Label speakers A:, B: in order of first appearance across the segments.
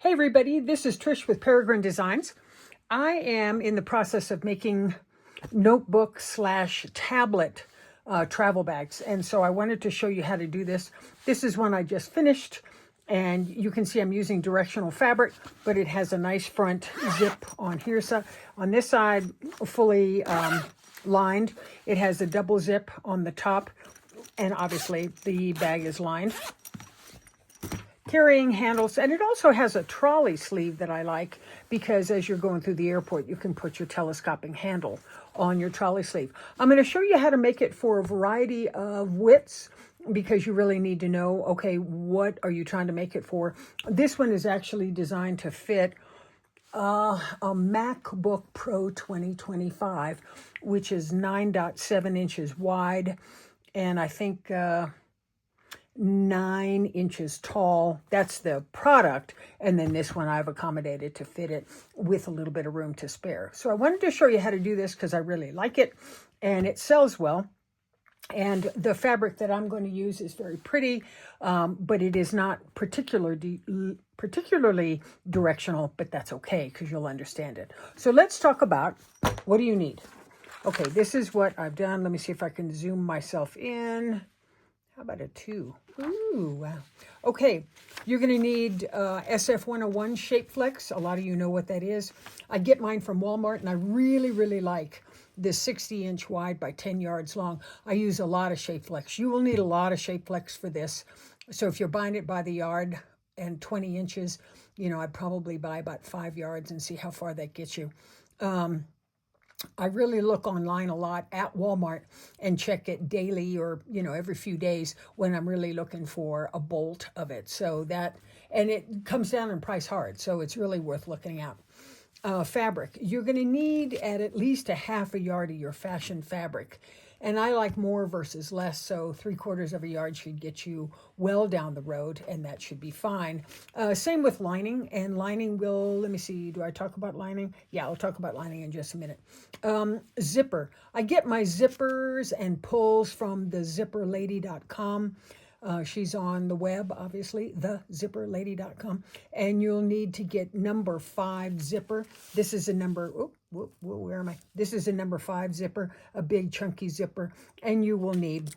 A: Hey everybody, this is Trish with Peregrine Designs. I am in the process of making notebook slash tablet travel bags. And so I wanted to show you how to do this. This is one I just finished, and you can see I'm using directional fabric, but it has a nice front zip on here. So on this side, fully lined. It has a double zip on the top, and obviously the bag is lined. Carrying handles, and it also has a trolley sleeve that I like because as you're going through the airport, you can put your telescoping handle on your trolley sleeve. I'm going to show you how to make it for a variety of widths because you really need to know, okay, what are you trying to make it for? This one is actually designed to fit a MacBook Pro 2025, which is 9.7 inches wide, and I think 9 inches tall. That's the product, and then this one I've accommodated to fit it with a little bit of room to spare. So I wanted to show you how to do this because I really like it and it sells well, and the fabric that I'm going to use is very pretty, but it is not particularly directional, but that's okay because you'll understand it. So let's talk about what do you need. Okay, this is what I've done. Let me see if I can zoom myself in. How about a 2? Ooh, wow. Okay, you're going to need SF101 Shape Flex. A lot of you know what that is. I get mine from Walmart, and I really like this 60-inch wide by 10 yards long. I use a lot of Shape Flex. You will need a lot of Shape Flex for this. So if you're buying it by the yard and 20 inches, you know, I'd probably buy about 5 yards and see how far that gets you. I really look online a lot at Walmart and check it daily or, you know, every few days when I'm really looking for a bolt of it. So that, and it comes down in price hard. So it's really worth looking at. Fabric. You're going to need at least a half a yard of your fashion fabric. And I like more versus less, so 3/4 of a yard should get you well down the road, and that should be fine. Same with lining, and lining will, let me see, do I talk about lining? Yeah, I'll talk about lining in just a minute. Zipper. I get my zippers and pulls from the zipperlady.com. She's on the web, obviously, thezipperlady.com. And you'll need to get number 5 zipper. This is a number, where am I? This is a number 5 zipper, a big chunky zipper. And you will need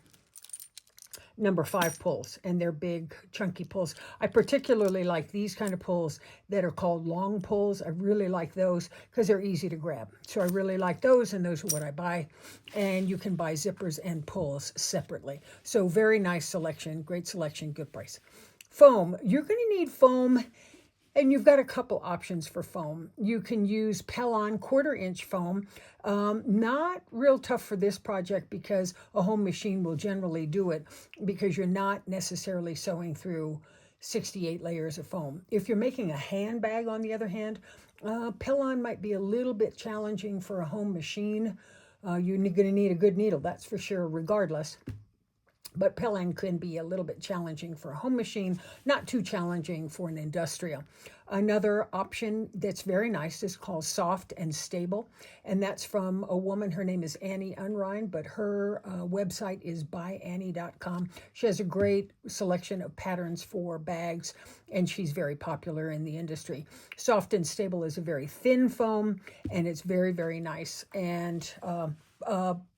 A: number 5 pulls, and they're big chunky pulls. I particularly like these kind of pulls that are called long pulls. I really like those because they're easy to grab. So I really like those, and those are what I buy. And you can buy zippers and pulls separately. So very nice selection, great selection, good price. Foam. You're going to need foam, and you've got a couple options for foam. You can use Pellon 1/4 inch foam. Not real tough for this project because a home machine will generally do it because you're not necessarily sewing through 68 layers of foam. If you're making a handbag, on the other hand, Pellon might be a little bit challenging for a home machine. You're going to need a good needle, that's for sure, regardless. But Pellon can be a little bit challenging for a home machine, not too challenging for an industrial. Another option that's very nice is called Soft and Stable, and that's from a woman. Her name is Annie Unrein, but her website is byannie.com. She has a great selection of patterns for bags, and she's very popular in the industry. Soft and Stable is a very thin foam, and it's very nice, and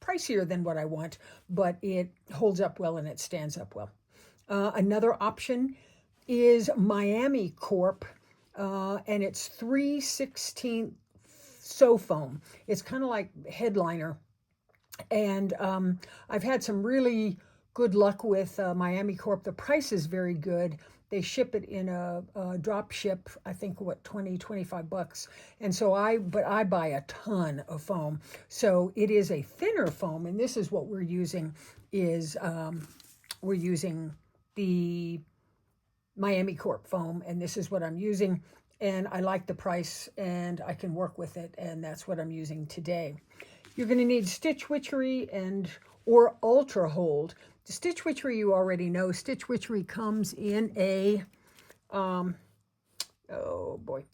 A: pricier than what I want, but it holds up well and it stands up well. Another option is Miami Corp, and it's 3/16 sew foam. It's kind of like headliner, and I've had some really good luck with Miami Corp. The price is very good. They ship it in a drop ship, I think, what, $20-25. And so I buy a ton of foam. So it is a thinner foam, and this is what we're using is, we're using the Miami Corp foam, and this is what I'm using. And I like the price, and I can work with it, and that's what I'm using today. You're going to need Stitch Witchery or Ultra Hold. The Stitch Witchery you already know. Stitch Witchery comes in a,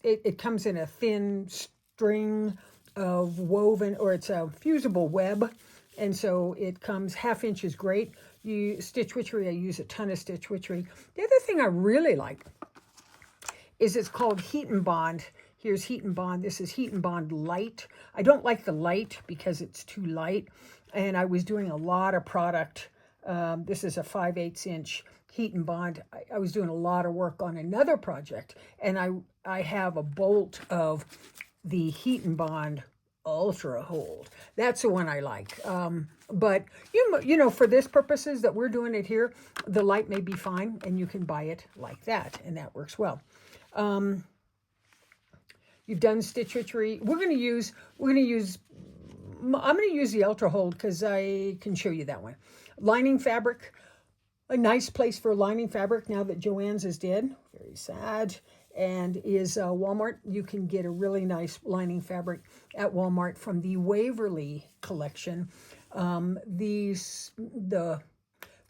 A: it comes in a thin string of woven, or it's a fusible web, and so it comes 1/2 inch is great. Stitch Witchery, I use a ton of Stitch Witchery. The other thing I really like is it's called Heat and Bond. Here's Heat and Bond. This is Heat and Bond Light. I don't like the light because it's too light. And I was doing a lot of product. This is a 5/8 inch Heat and Bond. I was doing a lot of work on another project. And I have a bolt of the Heat and Bond Ultra Hold. That's the one I like. But, you know, for this purposes that we're doing it here, the light may be fine, and you can buy it like that, and that works well. You've done stitchery. I'm going to use the Ultra Hold because I can show you that one. Lining fabric, a nice place for lining fabric now that Joann's is dead. Very sad. And is Walmart. You can get a really nice lining fabric at Walmart from the Waverly collection. The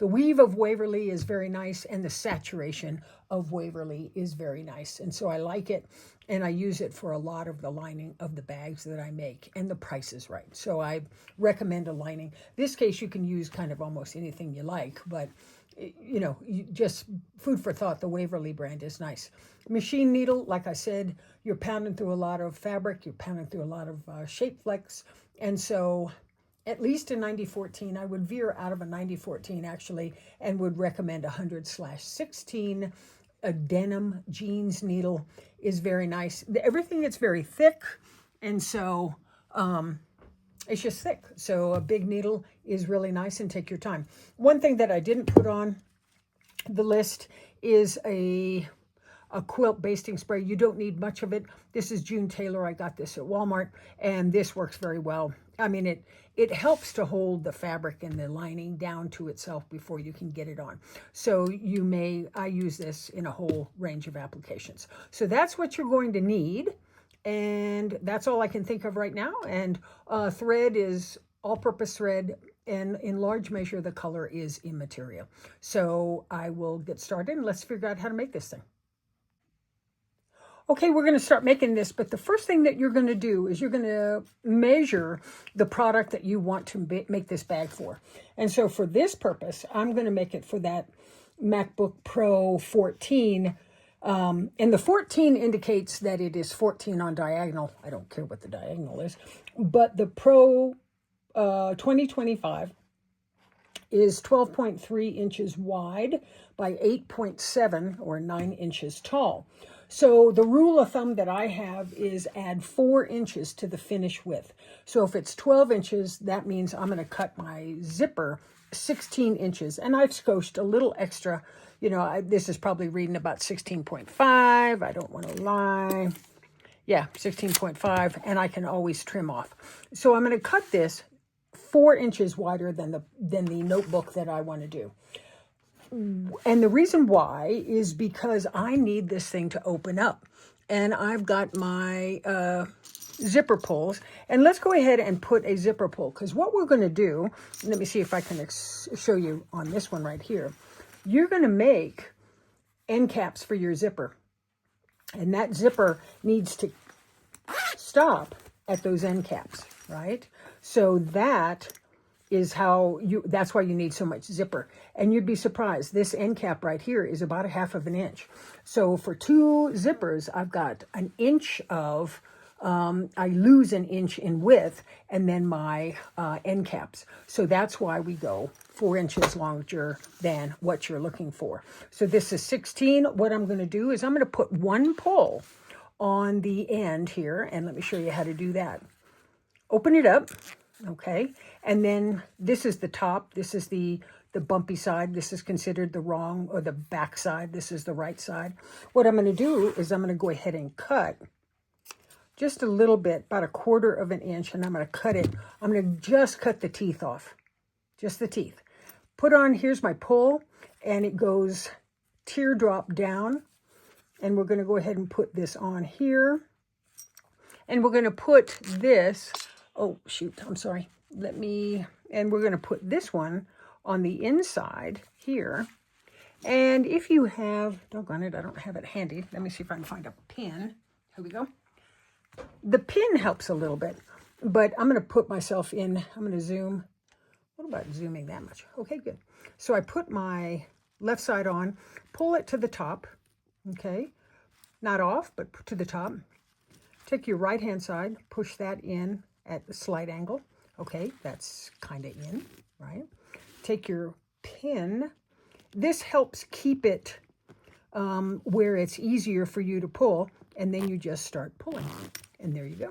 A: weave of Waverly is very nice, and the saturation of Waverly is very nice. And so I like it, and I use it for a lot of the lining of the bags that I make, and the price is right. So I recommend a lining. This case, you can use kind of almost anything you like, but you know, just food for thought, the Waverly brand is nice. Machine needle, like I said, you're pounding through a lot of fabric, you're pounding through a lot of shape flex, and so at least a 90-14. I would veer out of a 90-14 actually, and would recommend 100/16. A denim jeans needle is very nice. Everything that's very thick, and so it's just thick. So a big needle is really nice, and take your time. One thing that I didn't put on the list is a quilt basting spray. You don't need much of it. This is June Taylor. I got this at Walmart, and this works very well. I mean, it helps to hold the fabric and the lining down to itself before you can get it on. So I use this in a whole range of applications. So that's what you're going to need. And that's all I can think of right now. And thread is all-purpose thread, and in large measure, the color is immaterial. So I will get started, and let's figure out how to make this thing. Okay, we're going to start making this, but the first thing that you're going to do is you're going to measure the product that you want to make this bag for. And so for this purpose, I'm going to make it for that MacBook Pro 14. And the 14 indicates that it is 14 on diagonal. I don't care what the diagonal is. But the Pro 2025 is 12.3 inches wide by 8.7 or 9 inches tall. So the rule of thumb that I have is add 4 inches to the finish width. So if it's 12 inches, that means I'm going to cut my zipper 16 inches. And I've scoshed a little extra. You know, this is probably reading about 16.5. I don't want to lie. Yeah, 16.5. And I can always trim off. So I'm going to cut this 4 inches wider than the notebook that I want to do. And the reason why is because I need this thing to open up. And I've got my zipper pulls. And let's go ahead and put a zipper pull. Because what we're going to do, let me see if I can show you on this one right here. You're going to make end caps for your zipper. And that zipper needs to stop at those end caps, right? So that is that's why you need so much zipper. And you'd be surprised, this end cap right here is about 1/2 inch. So for 2 zippers, I've got an inch of, I lose an inch in width, and then my end caps. So that's why we go 4 inches longer than what you're looking for. So this is 16. What I'm going to do is I'm going to put one pull on the end here, and let me show you how to do that. Open it up. Okay, and then this is the top. This is the bumpy side. This is considered the wrong or the back side. This is the right side. What I'm going to do is I'm going to go ahead and cut just a little bit, about 1/4 inch, and I'm going to cut it. I'm going to just cut the teeth off, just the teeth. Put on, here's my pull, and it goes teardrop down, and we're going to go ahead and put this on here, and we're going to put this. Oh, shoot, I'm sorry. And we're going to put this one on the inside here. And if you have, doggone it, I don't have it handy. Let me see if I can find a pin. Here we go. The pin helps a little bit, but I'm going to put myself in. I'm going to zoom. What about zooming that much? Okay, good. So I put my left side on, pull it to the top, okay? not off, but to the top. Take your right hand side, push that in at the slight angle. Okay, that's kind of in, right? Take your pin. This helps keep it where it's easier for you to pull, and then you just start pulling, and there you go.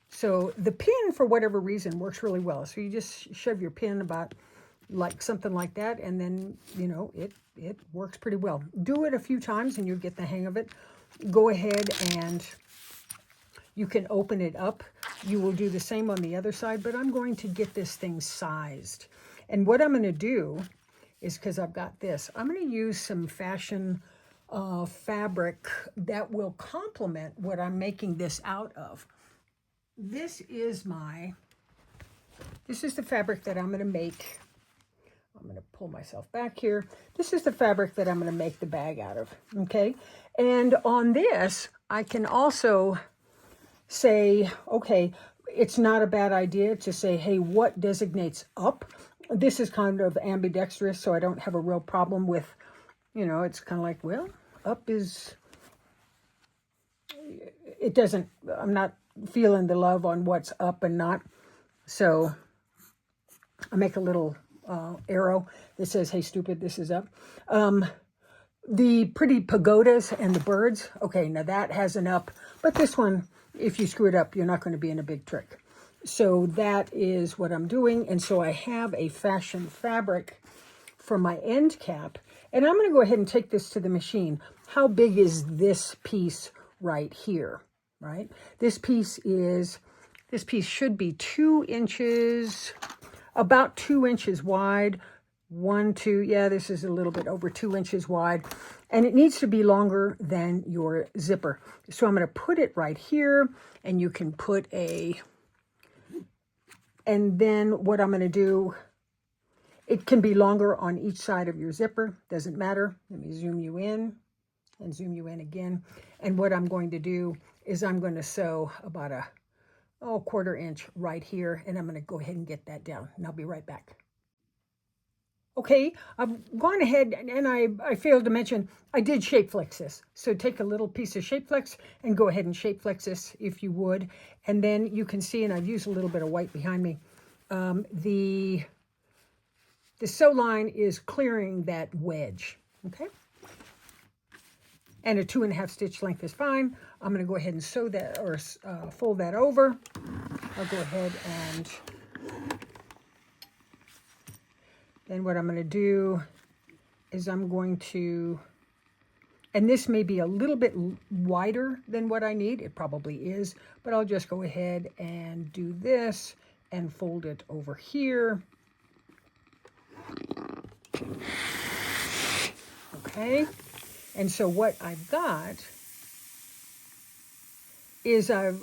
A: So the pin, for whatever reason, works really well. So you just shove your pin about like something like that, and then, you know, it works pretty well. Do it a few times and you'll get the hang of it. Go ahead and you can open it up. You will do the same on the other side, but I'm going to get this thing sized. And what I'm going to do is, because I've got this, I'm going to use some fashion fabric that will complement what I'm making this out of. This is the fabric that I'm going to make. I'm going to pull myself back here. This is the fabric that I'm going to make the bag out of, okay? And on this, I can also say, okay, it's not a bad idea to say, hey, what designates up? This is kind of ambidextrous, so I don't have a real problem with, you know, it's kind of like, well, up is, it doesn't, I'm not feeling the love on what's up and not. So I make a little arrow that says, hey, stupid, this is up. The pretty pagodas and the birds, okay, now that has an up, but this one, if you screw it up, you're not going to be in a big trick. So that is what I'm doing. And so I have a fashion fabric for my end cap, and I'm going to go ahead and take this to the machine. How big is this piece right here, right? This piece should be 2 inches, about 2 inches wide. 1, 2, yeah, this is a little bit over 2 inches wide, and it needs to be longer than your zipper. So I'm going to put it right here, and you can put and then what I'm going to do, it can be longer on each side of your zipper, doesn't matter. Let me zoom you in and zoom you in again. And what I'm going to do is I'm going to sew about a 1/4 inch right here, and I'm going to go ahead and get that down, and I'll be right back. Okay, I've gone ahead and I failed to mention, I did shape flex this. So take a little piece of shape flex and go ahead and shape flex this if you would. And then you can see, and I've used a little bit of white behind me, the sew line is clearing that wedge, okay? And a 2.5 stitch length is fine. I'm gonna go ahead and sew that, or fold that over. I'll go ahead and then what I'm going to do is I'm going to, and this may be a little bit wider than what I need. It probably is, but I'll just go ahead and do this and fold it over here. Okay. And so what I've got is I've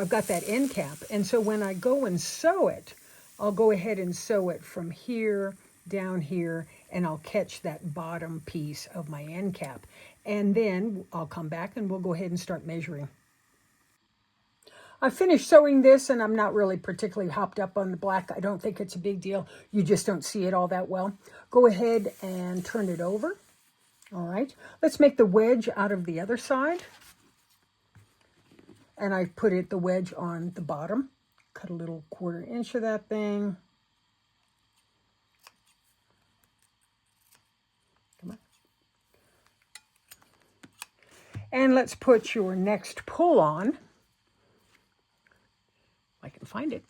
A: got that end cap. And so when I go and sew it, I'll go ahead and sew it from here down here, and I'll catch that bottom piece of my end cap. And then I'll come back and we'll go ahead and start measuring. I finished sewing this, and I'm not really particularly hopped up on the black. I don't think it's a big deal. You just don't see it all that well. Go ahead and turn it over. All right, let's make the wedge out of the other side. And I put the wedge on the bottom. Cut a little 1/4 inch of that thing. Come on. And let's put your next pull on. If I can find it.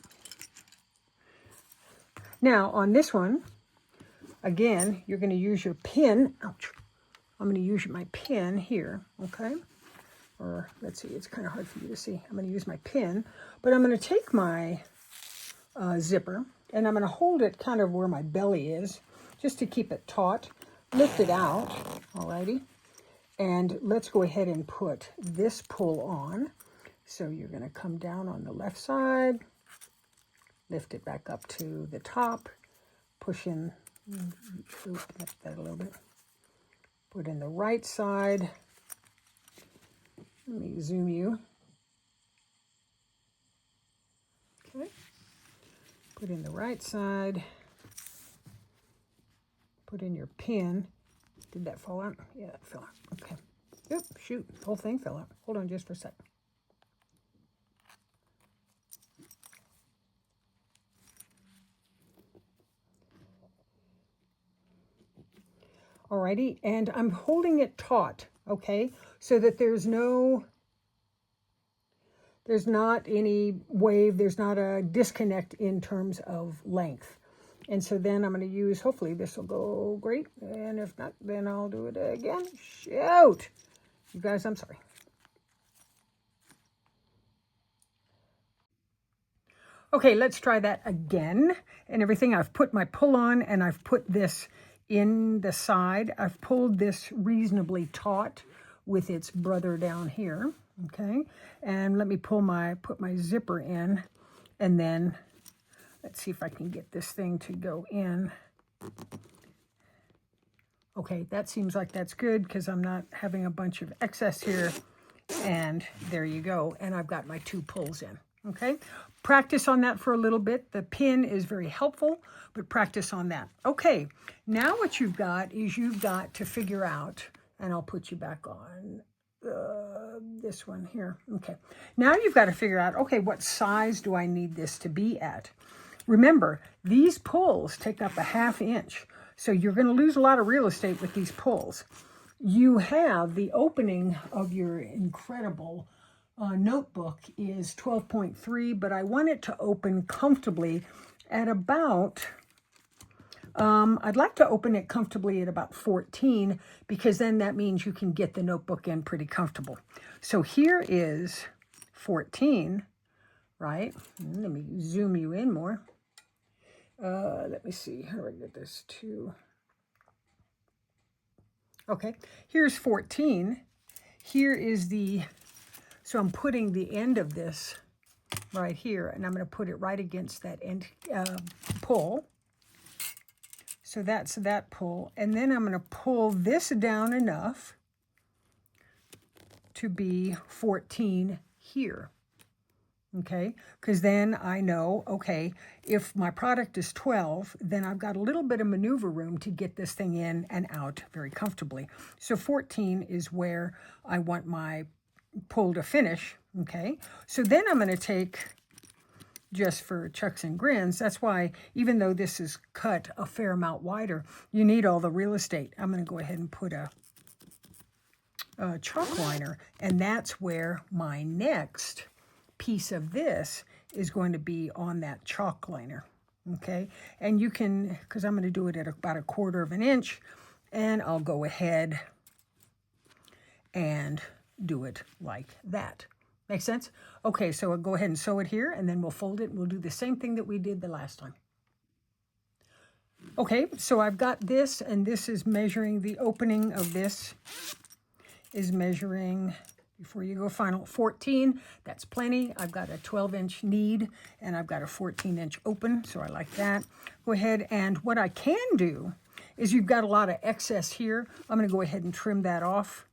A: Now on this one, again, you're going to use your pin. Ouch. I'm going to use my pin here, okay? Or let's see, it's kind of hard for you to see. I'm going to use my pin, but I'm going to take my zipper, and I'm going to hold it kind of where my belly is, just to keep it taut. Lift it out, alrighty, and let's go ahead and put this pull on. So you're going to come down on the left side, lift it back up to the top, push in, lift that a little bit, put in the right side. Let me zoom you. Okay, put in the right side, put in your pin. Did that fall out? Yeah, that fell out. Okay. Oop, shoot, the whole thing fell out. Hold on just for a sec. Alrighty, and I'm holding it taut, okay, so that there's not any wave, there's not a disconnect in terms of length. And so then I'm going to use, hopefully this will go great, and if not, then I'll do it again. Shoot! You guys, I'm sorry. Okay, let's try that again. And everything, I've put my pull on, and I've put this in the side. I've pulled this reasonably taut with its brother down here, okay? And let me put my zipper in, and then let's see if I can get this thing to go in. Okay, that seems like that's good because I'm not having a bunch of excess here. And there you go. And I've got my 2 pulls in, okay? Practice on that for a little bit. The pin is very helpful, but practice on that. Okay, now what you've got is you've got to figure out, and I'll put you back on this one here. Okay, now you've got to figure out, okay, what size do I need this to be at? Remember, these pulls take up a 1/2 inch, so you're going to lose a lot of real estate with these pulls. You have the opening of your incredible notebook is 12.3, but I want it to open comfortably at about, I'd like to open it comfortably at about 14, because then that means you can get the notebook in pretty comfortable. So here is 14, right? Let me zoom you in more. Let me see, how do I get this to... Okay, here's 14. Here is the, so I'm putting the end of this right here, and I'm going to put it right against that end pull. So that's that pull. And then I'm going to pull this down enough to be 14 here. Okay, because then I know, okay, if my product is 12, then I've got a little bit of maneuver room to get this thing in and out very comfortably. So 14 is where I want my pull to finish, okay? So then I'm going to take, just for chucks and grins, that's why even though this is cut a fair amount wider, you need all the real estate. I'm going to go ahead and put a chalk liner, and that's where my next piece of this is going to be on that chalk liner, okay? And you can, because I'm going to do it at about 1/4 inch, and I'll go ahead and do it like that. Make sense? Okay, so I'll go ahead and sew it here, and then we'll fold it, and we'll do the same thing that we did the last time. Okay, so I've got this, and this is measuring, the opening of this is measuring, before you go final, 14. That's plenty. I've got a 12-inch need, and I've got a 14-inch open, so I like that. Go ahead, and what I can do is, you've got a lot of excess here. I'm going to go ahead and trim that off.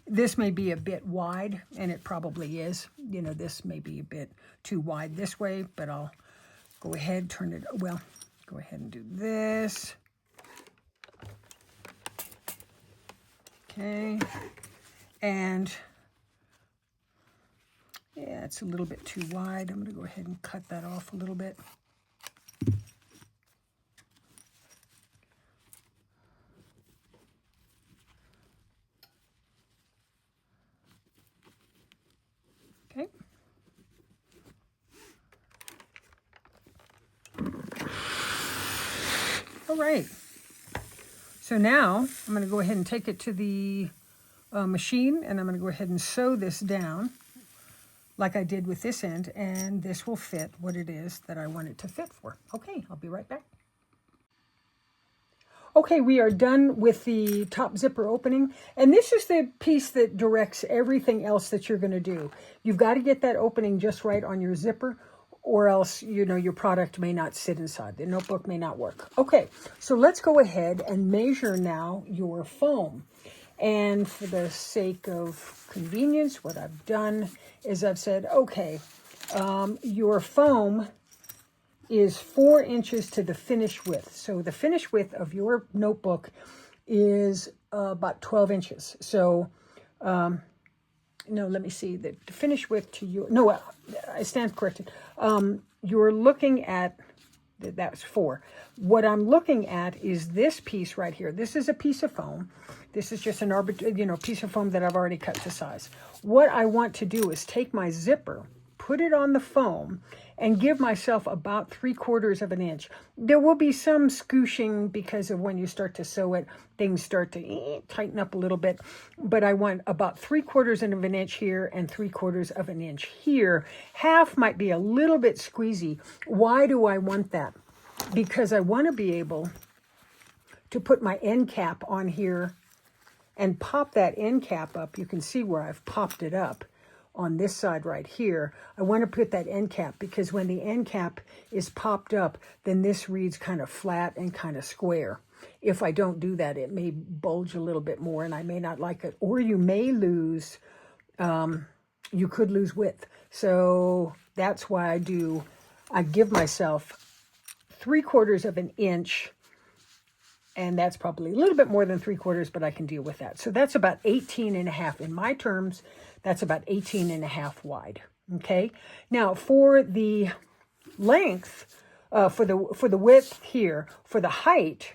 A: This may be a bit wide, and it probably is. You know, this may be a bit too wide this way, but I'll go ahead, turn it, well, go ahead and do this. Okay. And yeah, it's a little bit too wide. I'm going to go ahead and cut that off a little bit. Okay. All right. So now I'm going to go ahead and take it to the machine, and I'm going to go ahead and sew this down like I did with this end, and this will fit what it is that I want it to fit for. Okay, I'll be right back. Okay, we are done with the top zipper opening, and this is the piece that directs everything else that you're going to do. You've got to get that opening just right on your zipper, or else, you know, your product may not sit inside. The notebook may not work. Okay, so let's go ahead and measure now your foam. And for the sake of convenience, what I've done is I've said, okay, your foam is 4 inches to the finish width. So the finish width of your notebook is about 12 inches. So, no, let me see, the finish width to you, no, I stand corrected. You're looking at, that was 4. What I'm looking at is this piece right here. This is a piece of foam. This is just an piece of foam that I've already cut to size. What I want to do is take my zipper, put it on the foam, and give myself about 3/4 of an inch. There will be some scooshing because of when you start to sew it, things start to tighten up a little bit. But I want about 3/4 of an inch here and 3/4 of an inch here. Half might be a little bit squeezy. Why do I want that? Because I want to be able to put my end cap on here and pop that end cap up. You can see where I've popped it up on this side right here. I want to put that end cap because when the end cap is popped up, then this reads kind of flat and kind of square. If I don't do that, it may bulge a little bit more and I may not like it. Or you may lose, you could lose width. So that's why I give myself 3/4 of an inch, and that's probably a little bit more than 3/4, but I can deal with that. So that's about 18.5 in my terms. That's about 18.5 wide. Okay. Now for the length, for the width here, for the height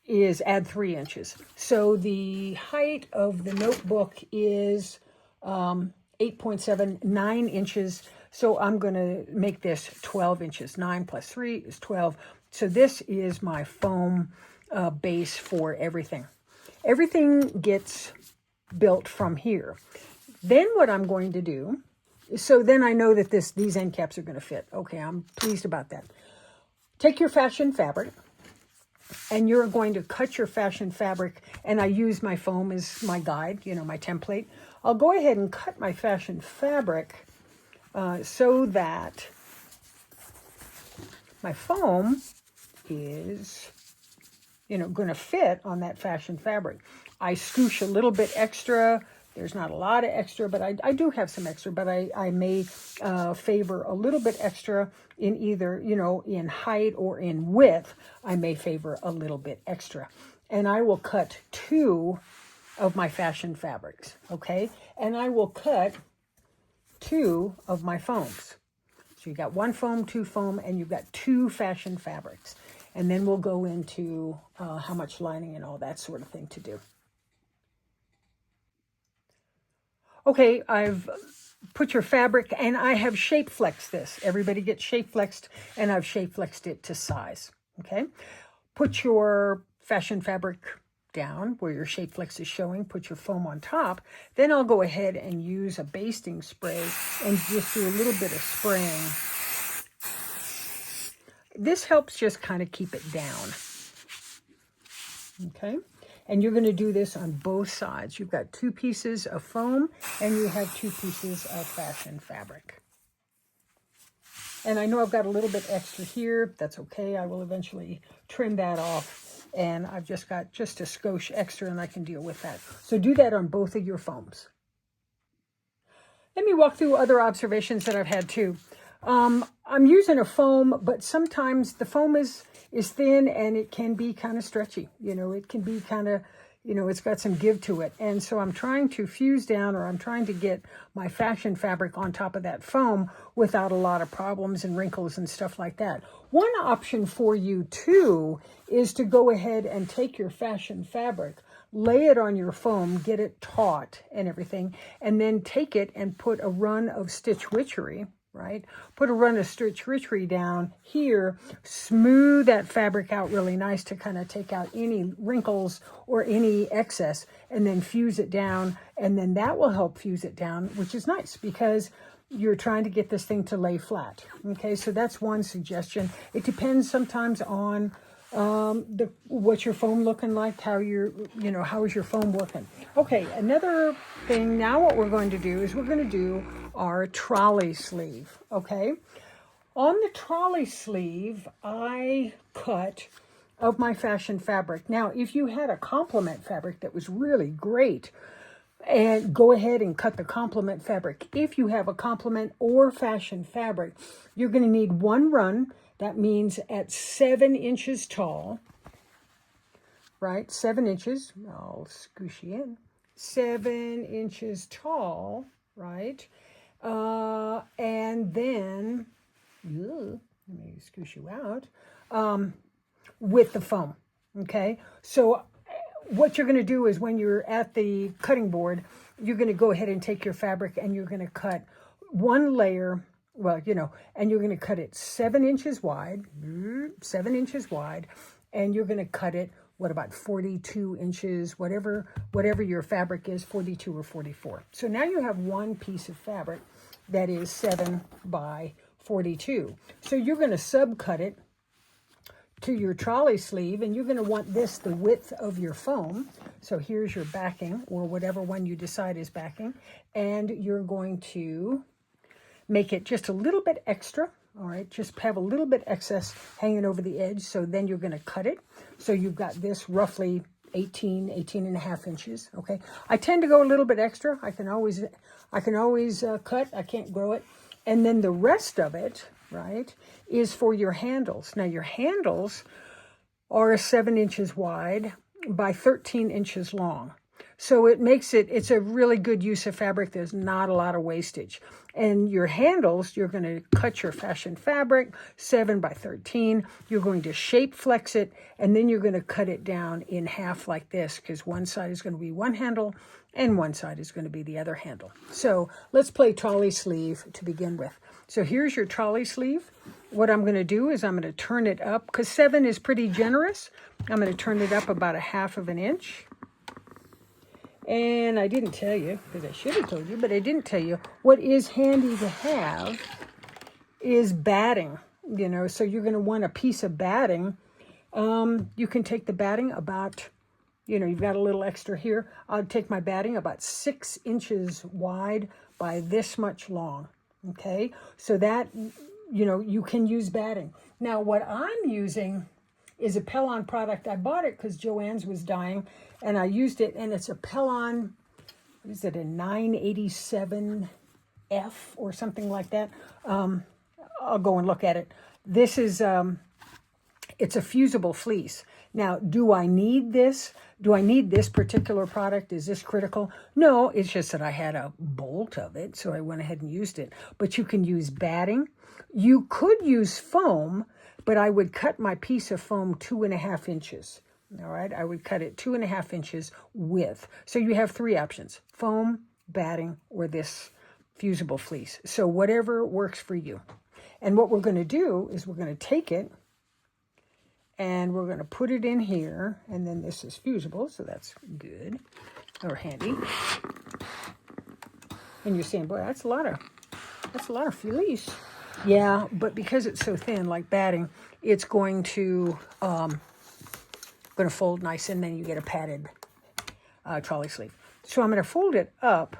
A: is add 3 inches. So the height of the notebook is 8.7, 9 inches. So I'm going to make this 12 inches. 9 plus 3 is 12. So this is my foam base for everything. Everything gets built from here. Then what I'm going to do, so then I know that these end caps are going to fit. Okay, I'm pleased about that. Take your fashion fabric, and you're going to cut your fashion fabric, and I use my foam as my guide, my template. I'll go ahead and cut my fashion fabric so that my foam is, going to fit on that fashion fabric. I scoosh a little bit extra. There's not a lot of extra, but I do have some extra, but I may favor a little bit extra in either, in height or in width. I may favor a little bit extra. And I will cut 2 of my fashion fabrics, okay? And I will cut 2 of my foams. So you got 1 foam, 2 foam, and you've got 2 fashion fabrics. And then we'll go into how much lining and all that sort of thing to do. Okay, I've put your fabric, and I have shape flexed this. Everybody gets shape flexed, and I've shape flexed it to size, okay? Put your fashion fabric down where your shape flex is showing, put your foam on top. Then I'll go ahead and use a basting spray and just do a little bit of spraying. This helps just kind of keep it down, okay? And you're going to do this on both sides. You've got 2 pieces of foam and you have 2 pieces of fashion fabric. And I know I've got a little bit extra here. That's okay. I will eventually trim that off. And I've just got a skosh extra and I can deal with that. So do that on both of your foams. Let me walk through other observations that I've had too. I'm using a foam, but sometimes the foam is thin and it can be kind of stretchy. It can be kind of, it's got some give to it. And so I'm trying to fuse down, or I'm trying to get my fashion fabric on top of that foam without a lot of problems and wrinkles and stuff like that. One option for you too is to go ahead and take your fashion fabric, lay it on your foam, get it taut and everything, and then take it and put a run of Stitch Witchery, right? Put a run of Stitch Witchery down here, smooth that fabric out really nice to kind of take out any wrinkles or any excess, and then fuse it down. And then that will help fuse it down, which is nice because you're trying to get this thing to lay flat. Okay, so that's one suggestion. It depends sometimes on what's your foam looking like, how is your foam working. Okay, another thing, now what we're going to do is we're going to do our trolley sleeve, okay? On the trolley sleeve, I cut of my fashion fabric. Now, if you had a complement fabric that was really great, and go ahead and cut the complement fabric. If you have a complement or fashion fabric, you're going to need 1 run. That means at 7 inches tall, right? 7 inches. I'll scoosh you in. 7 inches tall, right? And then, let me scoosh you out, with the foam, okay? So what you're going to do is when you're at the cutting board, you're going to go ahead and take your fabric and you're going to cut one layer, well, and you're going to cut it 7 inches wide, 7 inches wide, and you're going to cut it, what about 42 inches, whatever your fabric is, 42 or 44. So now you have one piece of fabric that is 7 by 42. So you're going to subcut it to your trolley sleeve, and you're going to want this the width of your foam. So here's your backing, or whatever one you decide is backing, and you're going to make it just a little bit extra. All right, just have a little bit excess hanging over the edge. So then you're going to cut it. So you've got this roughly 18 and a half inches. Okay, I tend to go a little bit extra. I can always cut. I can't grow it. And then the rest of it, right, is for your handles. Now your handles are 7 inches wide by 13 inches long. So it's a really good use of fabric. There's not a lot of wastage. And your handles, you're going to cut your fashion fabric, 7 by 13. You're going to shape flex it, and then you're going to cut it down in half like this, because one side is going to be one handle and one side is going to be the other handle. So let's play trolley sleeve to begin with. So here's your trolley sleeve. What I'm going to do is I'm going to turn it up, because 7 is pretty generous. I'm going to turn it up about 1/2 inch. And I didn't tell you, because I should have told you, but I didn't tell you, what is handy to have is batting, so you're going to want a piece of batting. You can take the batting about, you've got a little extra here. I'll take my batting about 6 inches wide by this much long, okay? So that, you can use batting. Now, what I'm using is a Pellon product. I bought it because Joanne's was dying, and I used it, and it's a Pellon, what is it, a 987F or something like that. I'll go and look at it. This is, it's a fusible fleece. Now, do I need this? Do I need this particular product? Is this critical? No, it's just that I had a bolt of it, so I went ahead and used it. But you can use batting. You could use foam, but I would cut my piece of foam 2.5 inches. All right, I would cut it 2.5 inches width. So you have 3 options: foam, batting, or this fusible fleece. So whatever works for you. And what we're going to do is we're going to take it and we're going to put it in here. And then this is fusible, so that's good or handy. And you're saying, boy, that's a lot of fleece. Yeah, but because it's so thin, like batting, it's going to fold nice, and then you get a padded trolley sleeve. So I'm going to fold it up,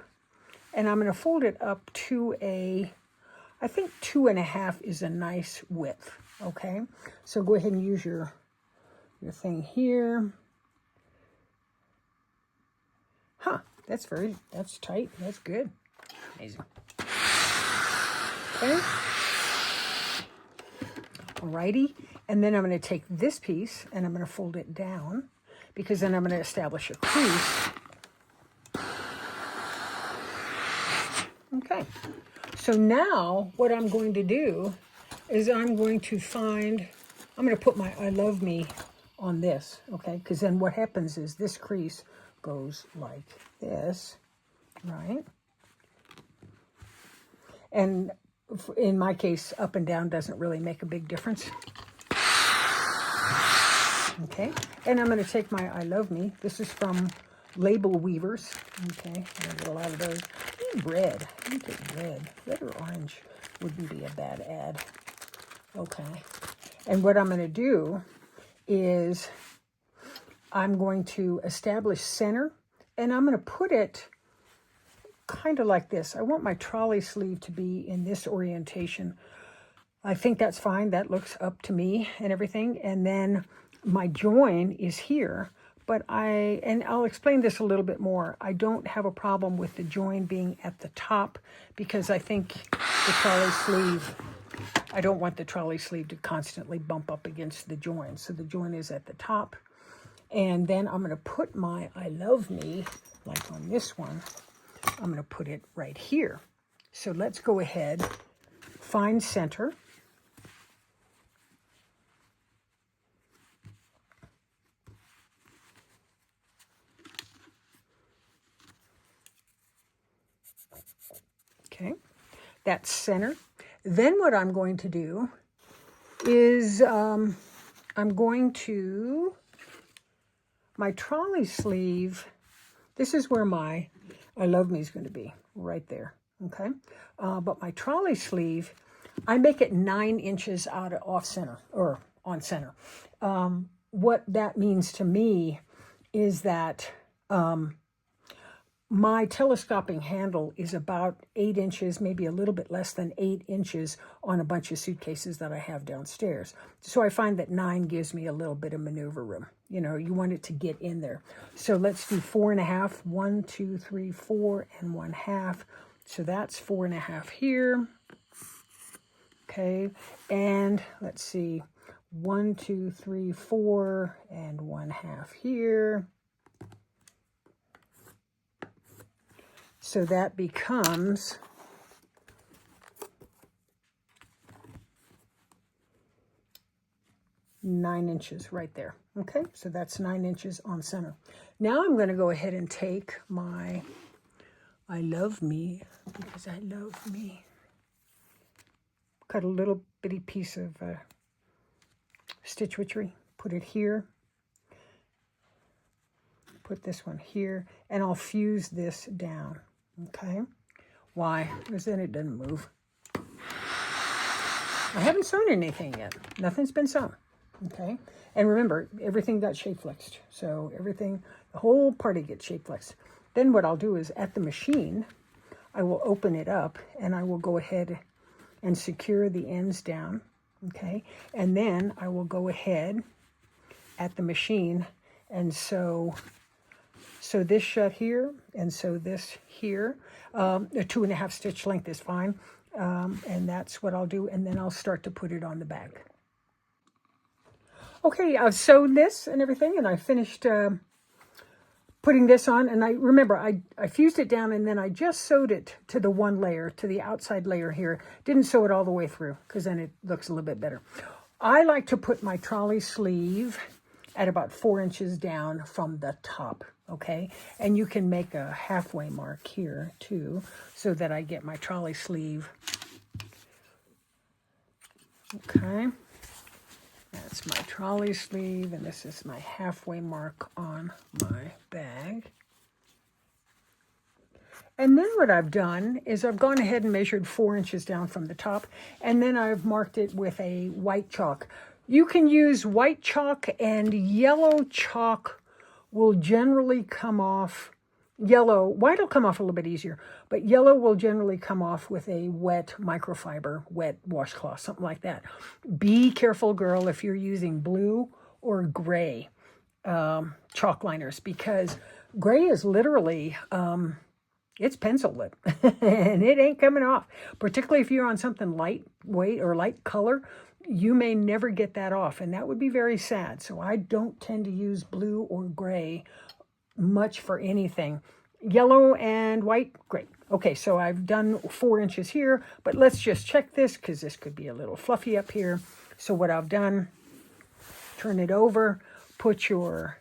A: and I'm going to fold it up to I think 2.5 is a nice width. Okay, so go ahead and use your thing here. Huh, that's tight. That's good. Amazing. Okay. Alrighty, and then I'm going to take this piece and I'm going to fold it down, because then I'm going to establish a crease. Okay, so now what I'm going to do is I'm going to put my I Love Me on this, okay? Because then what happens is this crease goes like this, right? And in my case, up and down doesn't really make a big difference. Okay, and I'm going to take my I Love Me. This is from Label Weavers. Okay, I get a lot of those. Red. Let me take red. Red or orange wouldn't be a bad ad. Okay, and what I'm going to do is I'm going to establish center, and I'm going to put it kind of like this. I want my trolley sleeve to be in this orientation. I think that's fine. That looks up to me and everything. And then my join is here, but I'll explain this a little bit more. I don't have a problem with the join being at the top, because I think the trolley sleeve, I don't want the trolley sleeve to constantly bump up against the join. So the join is at the top. And then I'm going to put my I Love Me, like on this one, I'm going to put it right here. So let's go ahead, find center. Okay, that's center. Then what I'm going to do is I'm going to, my trolley sleeve, this is where my I Love Me is going to be, right there, okay? But my trolley sleeve, I make it 9 inches out of off center, or on center. What that means to me is that my telescoping handle is about 8 inches, maybe a little bit less than 8 inches on a bunch of suitcases that I have downstairs. So I find that 9 gives me a little bit of maneuver room. You know, you want it to get in there. So let's do 4.5. 1, 2, 3, 4, and 1/2. So that's 4.5 here. Okay, and let's see, 1, 2, 3, 4, and 1/2 here. So that becomes 9 inches right there. Okay, so that's 9 inches on center. Now I'm going to go ahead and take my I Love Me, because I love me. Cut a little bitty piece of stitch witchery, put it here. Put this one here, and I'll fuse this down. Okay, why? Because then it doesn't move. I haven't sewn anything yet. Nothing's been sewn. Okay, and remember, everything got shape flexed. So everything, the whole party gets shape flexed. Then what I'll do is at the machine, I will open it up and I will go ahead and secure the ends down. Okay, and then I will go ahead at the machine and sew this shut here, and sew this here. A 2.5 stitch length is fine, and that's what I'll do, and then I'll start to put it on the bag. Okay, I've sewed this and everything, and I finished putting this on, and I fused it down, and then I just sewed it to the one layer, to the outside layer here. Didn't sew it all the way through, because then it looks a little bit better. I like to put my trolley sleeve at about 4 inches down from the top, okay? And you can make a halfway mark here too, so that I get my trolley sleeve. Okay, that's my trolley sleeve, and this is my halfway mark on my bag. And then what I've done is I've gone ahead and measured 4 inches down from the top, and then I've marked it with a white chalk. You can use white chalk, and yellow chalk will generally come off. White will come off a little bit easier, but yellow will generally come off with a wet microfiber, wet washcloth, something like that. Be careful, girl, if you're using blue or gray chalk liners, because gray is literally, it's pencil lip, and it ain't coming off. Particularly if you're on something lightweight or light color, you may never get that off, and that would be very sad. So I don't tend to use blue or gray much for anything. Yellow and white, great. Okay, so I've done 4 inches here, but let's just check this, because this could be a little fluffy up here. So what I've done, turn it over, put your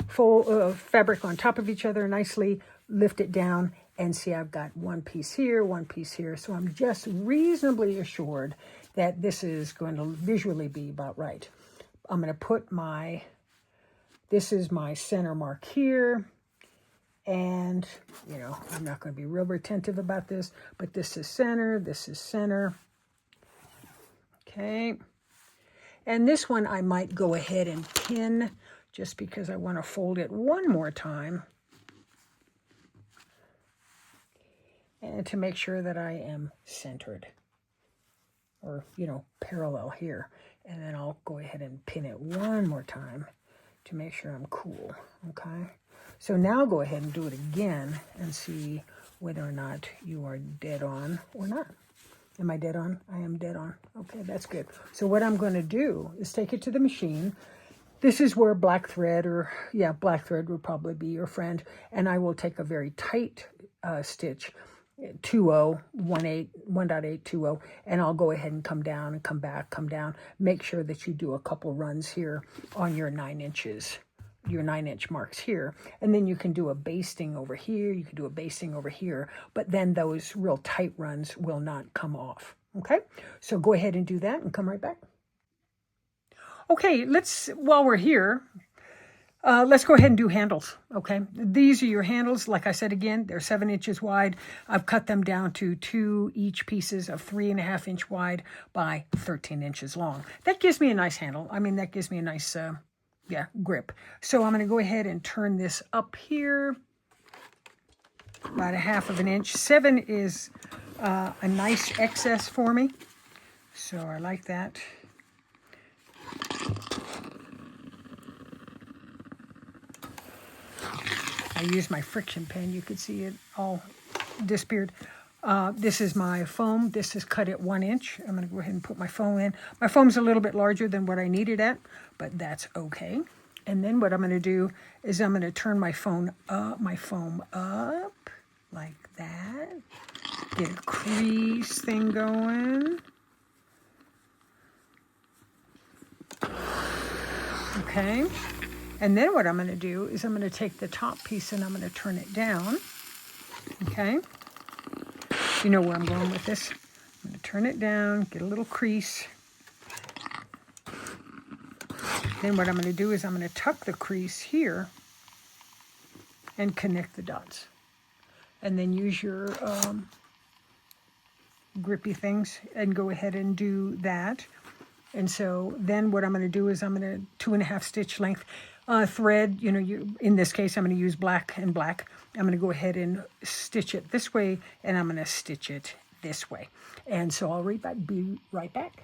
A: full fabric on top of each other nicely, lift it down, and see I've got one piece here, one piece here. So I'm just reasonably assured that this is going to visually be about right. I'm going to put this is my center mark here. And, you know, I'm not going to be real retentive about this, but this is center, this is center. Okay. And this one I might go ahead and pin, just because I want to fold it one more time. And to make sure that I am centered, or, you know, parallel here. And then I'll go ahead and pin it one more time to make sure I'm cool, okay? So now go ahead and do it again and see whether or not you are dead on or not. Am I dead on? I am dead on. Okay, that's good. So what I'm going to do is take it to the machine, This is where black thread, or yeah, black thread would probably be your friend. And I will take a very tight stitch, 2-0, 1.8, 1.8, 2.0, and I'll go ahead and come down and come back, come down. Make sure that you do a couple runs here on your 9 inches, your 9-inch marks here. And then you can do a basting over here. You can do a basting over here, but then those real tight runs will not come off. Okay, so go ahead and do that and come right back. Okay, while we're here, let's go ahead and do handles, okay? These are your handles. Like I said again, they're 7 inches wide. I've cut them down to 2 each pieces of 3.5 inch wide by 13 inches long. That gives me a nice handle. I mean, that gives me a nice, grip. So I'm going to go ahead and turn this up here about 1/2 inch. 7 is a nice excess for me, so I like that. I used my friction pen. You could see it all disappeared. This is my foam. This is cut at 1 inch. I'm going to go ahead and put my foam in. My foam's a little bit larger than what I need it at, but that's okay. And then what I'm going to do is I'm going to turn my foam up like that. Get a crease thing going. Okay. And then what I'm going to do is I'm going to take the top piece and I'm going to turn it down. Okay. You know where I'm going with this. I'm going to turn it down, get a little crease. Then what I'm going to do is I'm going to tuck the crease here and connect the dots. And then use your grippy things and go ahead and do that. And so then what I'm going to do is I'm going to 2.5 stitch length thread. You know, in this case, I'm going to use black and black. I'm going to go ahead and stitch it this way, and I'm going to stitch it this way. And so I'll be right back.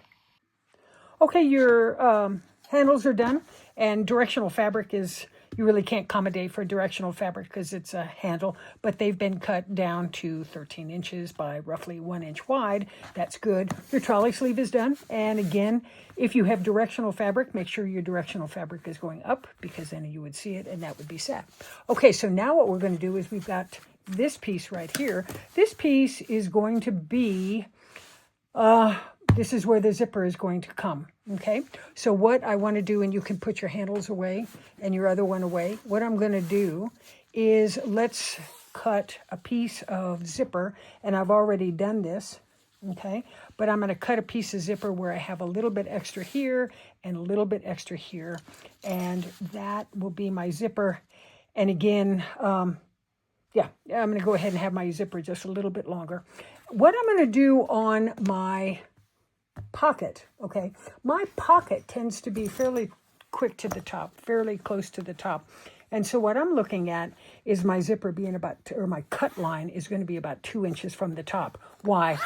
A: Okay, your handles are done, and directional fabric is, you really can't accommodate for directional fabric because it's a handle, but they've been cut down to 13 inches by roughly 1 inch wide. That's good. Your trolley sleeve is done. And again, if you have directional fabric, make sure your directional fabric is going up, because then you would see it and that would be sad. Okay, so now what we're going to do is we've got this piece right here. This piece is going to be, this is where the zipper is going to come. Okay, so what I want to do, and you can put your handles away and your other one away. What I'm going to do is let's cut a piece of zipper, and I've already done this, okay? But I'm going to cut a piece of zipper where I have a little bit extra here and a little bit extra here, and that will be my zipper. And again, I'm going to go ahead and have my zipper just a little bit longer. What I'm going to do on my pocket, okay, my pocket tends to be fairly quick to the top, fairly close to the top. And so what I'm looking at is my zipper being about, or my cut line is going to be about 2 inches from the top. Why?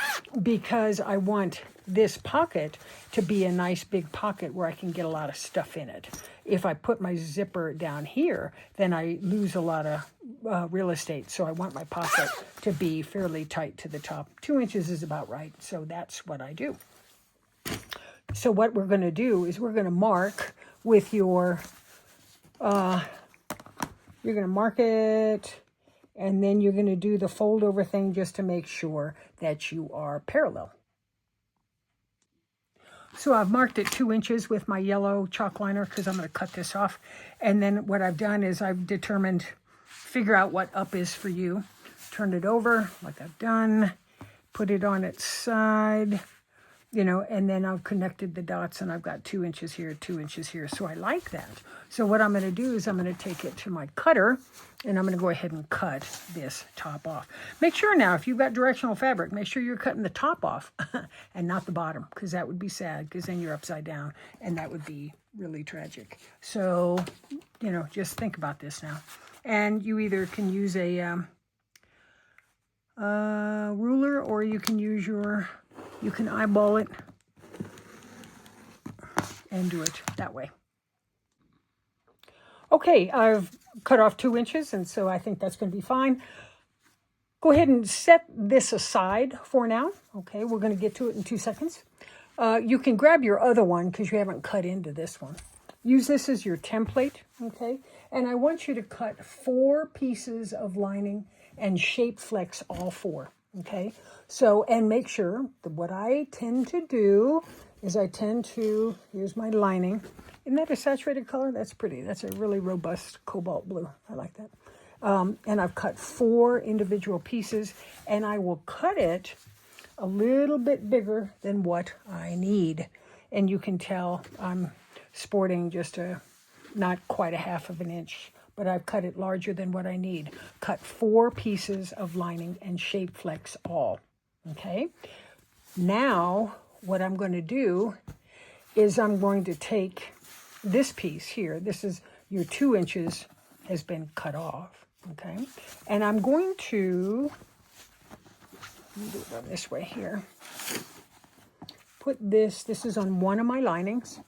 A: Because I want this pocket to be a nice big pocket where I can get a lot of stuff in it. If I put my zipper down here, then I lose a lot of real estate. So I want my pocket to be fairly tight to the top. 2 inches is about right. So that's what I do. So what we're going to do is we're going to mark with your, you're going to mark it, and then you're going to do the fold over thing just to make sure that you are parallel. So I've marked it 2 inches with my yellow chalk liner because I'm going to cut this off. And then what I've done is I've determined, figure out what up is for you. Turn it over like I've done, put it on its side. You know, and then I've connected the dots, and I've got 2 inches here, 2 inches here. So I like that. So what I'm going to do is I'm going to take it to my cutter, and I'm going to go ahead and cut this top off. Make sure now, if you've got directional fabric, make sure you're cutting the top off and not the bottom, because that would be sad, because then you're upside down, and that would be really tragic. So, you know, just think about this now. And you either can use a ruler, or you can use your... You can eyeball it and do it that way. Okay, I've cut off 2 inches, and so I think that's going to be fine. Go ahead and set this aside for now. Okay, we're going to get to it in 2 seconds. You can grab your other one because you haven't cut into this one. use this as your template, okay? And I want you to cut 4 pieces of lining and shape flex all 4, okay? So, and make sure that what I tend to do is here's my lining. Isn't that a saturated color? That's pretty. That's a really robust cobalt blue. I like that. And I've cut 4 individual pieces, and I will cut it a little bit bigger than what I need. And you can tell I'm sporting just not quite a half of an inch, but I've cut it larger than what I need. Cut 4 pieces of lining and shape flex all, okay? Now, what I'm going to do is I'm going to take this piece here. This is your 2 inches has been cut off, okay? And I'm going to do it on this way here. Put this is on one of my linings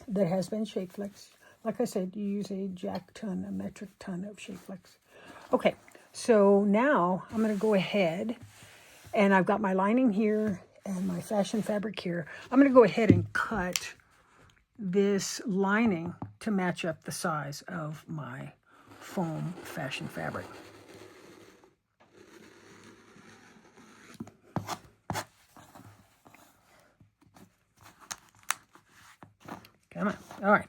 A: that has been shape flexed. Like I said, you use a metric ton of shape flex. Okay, so now I'm going to go ahead, and I've got my lining here and my fashion fabric here. I'm going to go ahead and cut this lining to match up the size of my foam fashion fabric. Come on. All right.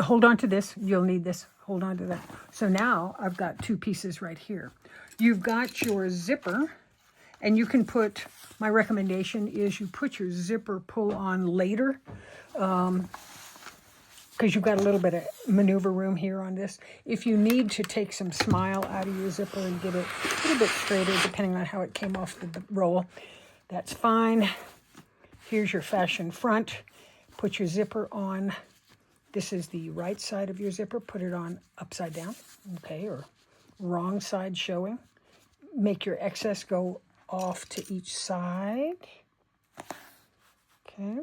A: Hold on to this. You'll need this. Hold on to that. So now I've got 2 pieces right here. You've got your zipper, and you can put, my recommendation is you put your zipper pull on later, because you've got a little bit of maneuver room here on this. If you need to take some smile out of your zipper and get it a little bit straighter, depending on how it came off the roll, that's fine. Here's your fashion front. Put your zipper on. This is the right side of your zipper. Put it on upside down, okay, or wrong side showing. Make your excess go off to each side. Okay.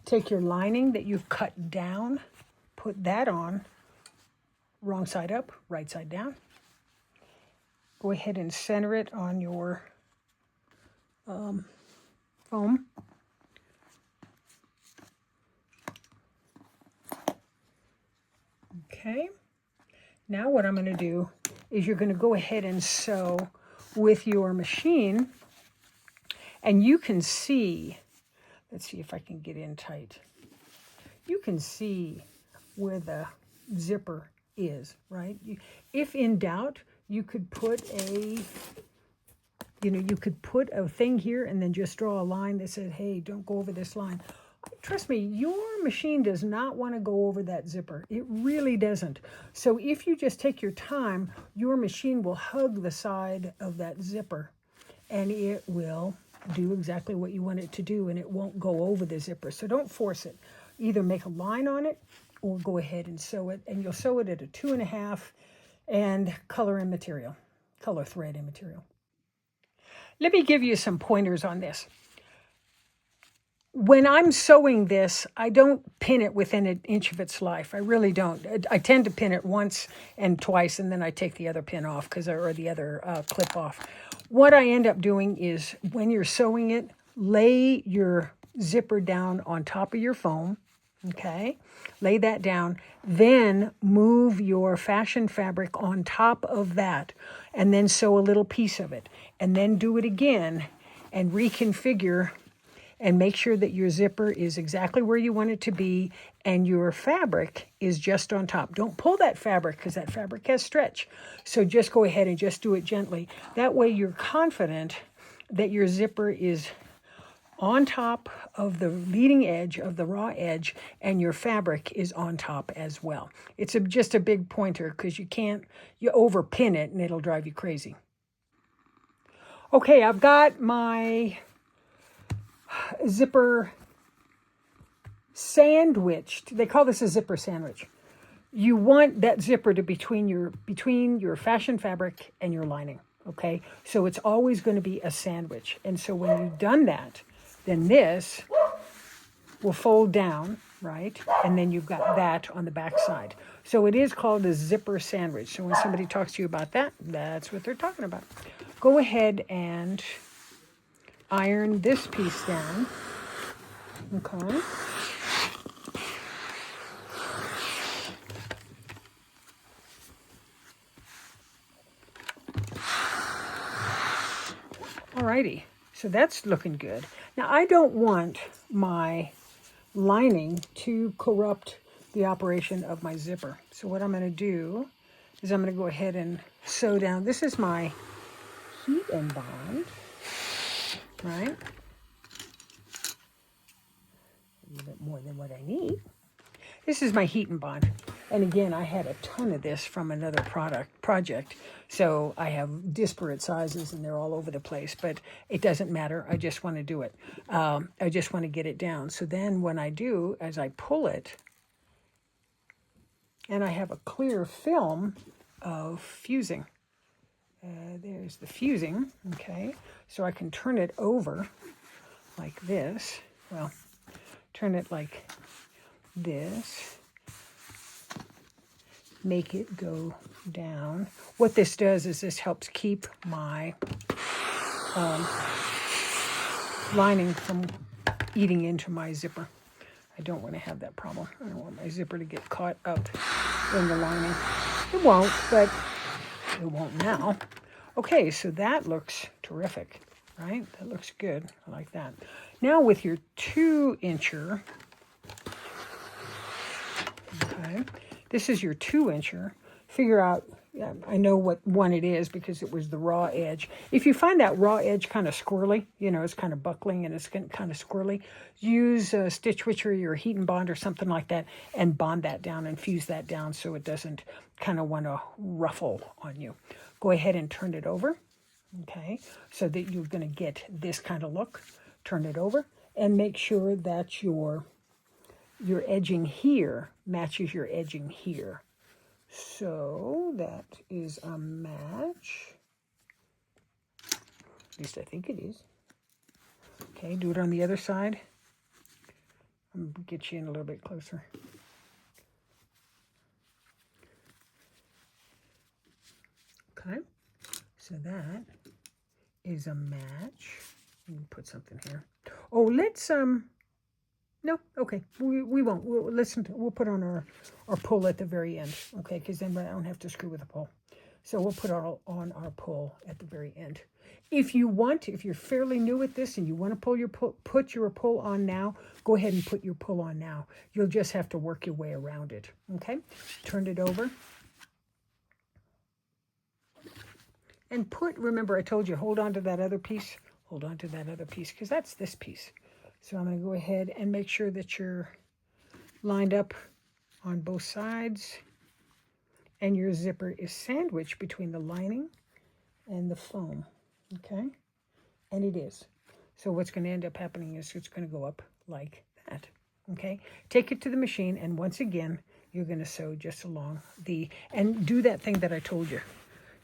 A: Take your lining that you've cut down, put that on, wrong side up, right side down. Go ahead and center it on your foam. Okay, now what I'm going to do is you're going to go ahead and sew with your machine, and you can see, let's see if I can get in tight. You can see where the zipper is, right? If in doubt, you could put a thing here and then just draw a line that said, hey, don't go over this line. Trust me, your machine does not want to go over that zipper. It really doesn't. So if you just take your time, your machine will hug the side of that zipper, and it will do exactly what you want it to do, and it won't go over the zipper. So don't force it. Either make a line on it or go ahead and sew it, and you'll sew it at a 2.5 and color thread and material. Let me give you some pointers on this. When I'm sewing this, I don't pin it within an inch of its life. I really don't. I tend to pin it once and twice, and then I take the other pin off or the other clip off. What I end up doing is when you're sewing it, lay your zipper down on top of your foam, okay? Lay that down. Then move your fashion fabric on top of that, and then sew a little piece of it. And then do it again and reconfigure and make sure that your zipper is exactly where you want it to be and your fabric is just on top. Don't pull that fabric because that fabric has stretch. So just go ahead and just do it gently. That way you're confident that your zipper is on top of the leading edge of the raw edge and your fabric is on top as well. It's just a big pointer because you overpin it and it'll drive you crazy. Okay, I've got my zipper sandwiched. They call this a zipper sandwich. You want that zipper to between your fashion fabric and your lining, okay? So it's always going to be a sandwich. And so when you've done that, then this will fold down, right? And then you've got that on the back side. So it is called a zipper sandwich. So when somebody talks to you about that, that's what they're talking about. Go ahead and iron this piece down, okay? Alrighty, so that's looking good. Now I don't want my lining to corrupt the operation of my zipper. So what I'm going to do is I'm going to go ahead and sew down. This is my heat and bond, right? A little bit more than what I need. This is my heat and bond. And again, I had a ton of this from another project. So I have disparate sizes and they're all over the place, but it doesn't matter. I just want to do it. I just want to get it down. So then when I do, as I pull it, and I have a clear film of fusing. There's the fusing, okay? So I can turn it over like this. Well, turn it like this. Make it go down. What this does is this helps keep my lining from eating into my zipper. I don't want to have that problem. I don't want my zipper to get caught up in the lining. It won't, but it won't now. Okay, so that looks terrific, right? That looks good. I like that. Now with your 2-incher, okay, this is your 2-incher. Figure out, I know what one it is because it was the raw edge. If you find that raw edge kind of squirrely, you know, it's kind of buckling and it's kind of squirrely, use a Stitch Witcher or Heat and Bond or something like that and bond that down and fuse that down so it doesn't kind of want to ruffle on you. Go ahead and turn it over, okay, so that you're going to get this kind of look. Turn it over and make sure that your edging here matches your edging here. So that is a match. At least I think it is. Okay, do it on the other side. I'm going to get you in a little bit closer. Okay, so that is a match. Let me put something here. Oh, let's, no, okay, we won't. We'll put on our pull at the very end, okay, because then I don't have to screw with the pull. So we'll put on our pull at the very end. If you want to, if you're fairly new at this and you want to put your pull on now, go ahead and put your pull on now. You'll just have to work your way around it, okay? Turn it over. And remember I told you, hold on to that other piece. Hold on to that other piece, because that's this piece. So I'm going to go ahead and make sure that you're lined up on both sides and your zipper is sandwiched between the lining and the foam, okay? And it is. So what's going to end up happening is it's going to go up like that, okay? Take it to the machine, and once again, you're going to sew just along and do that thing that I told you.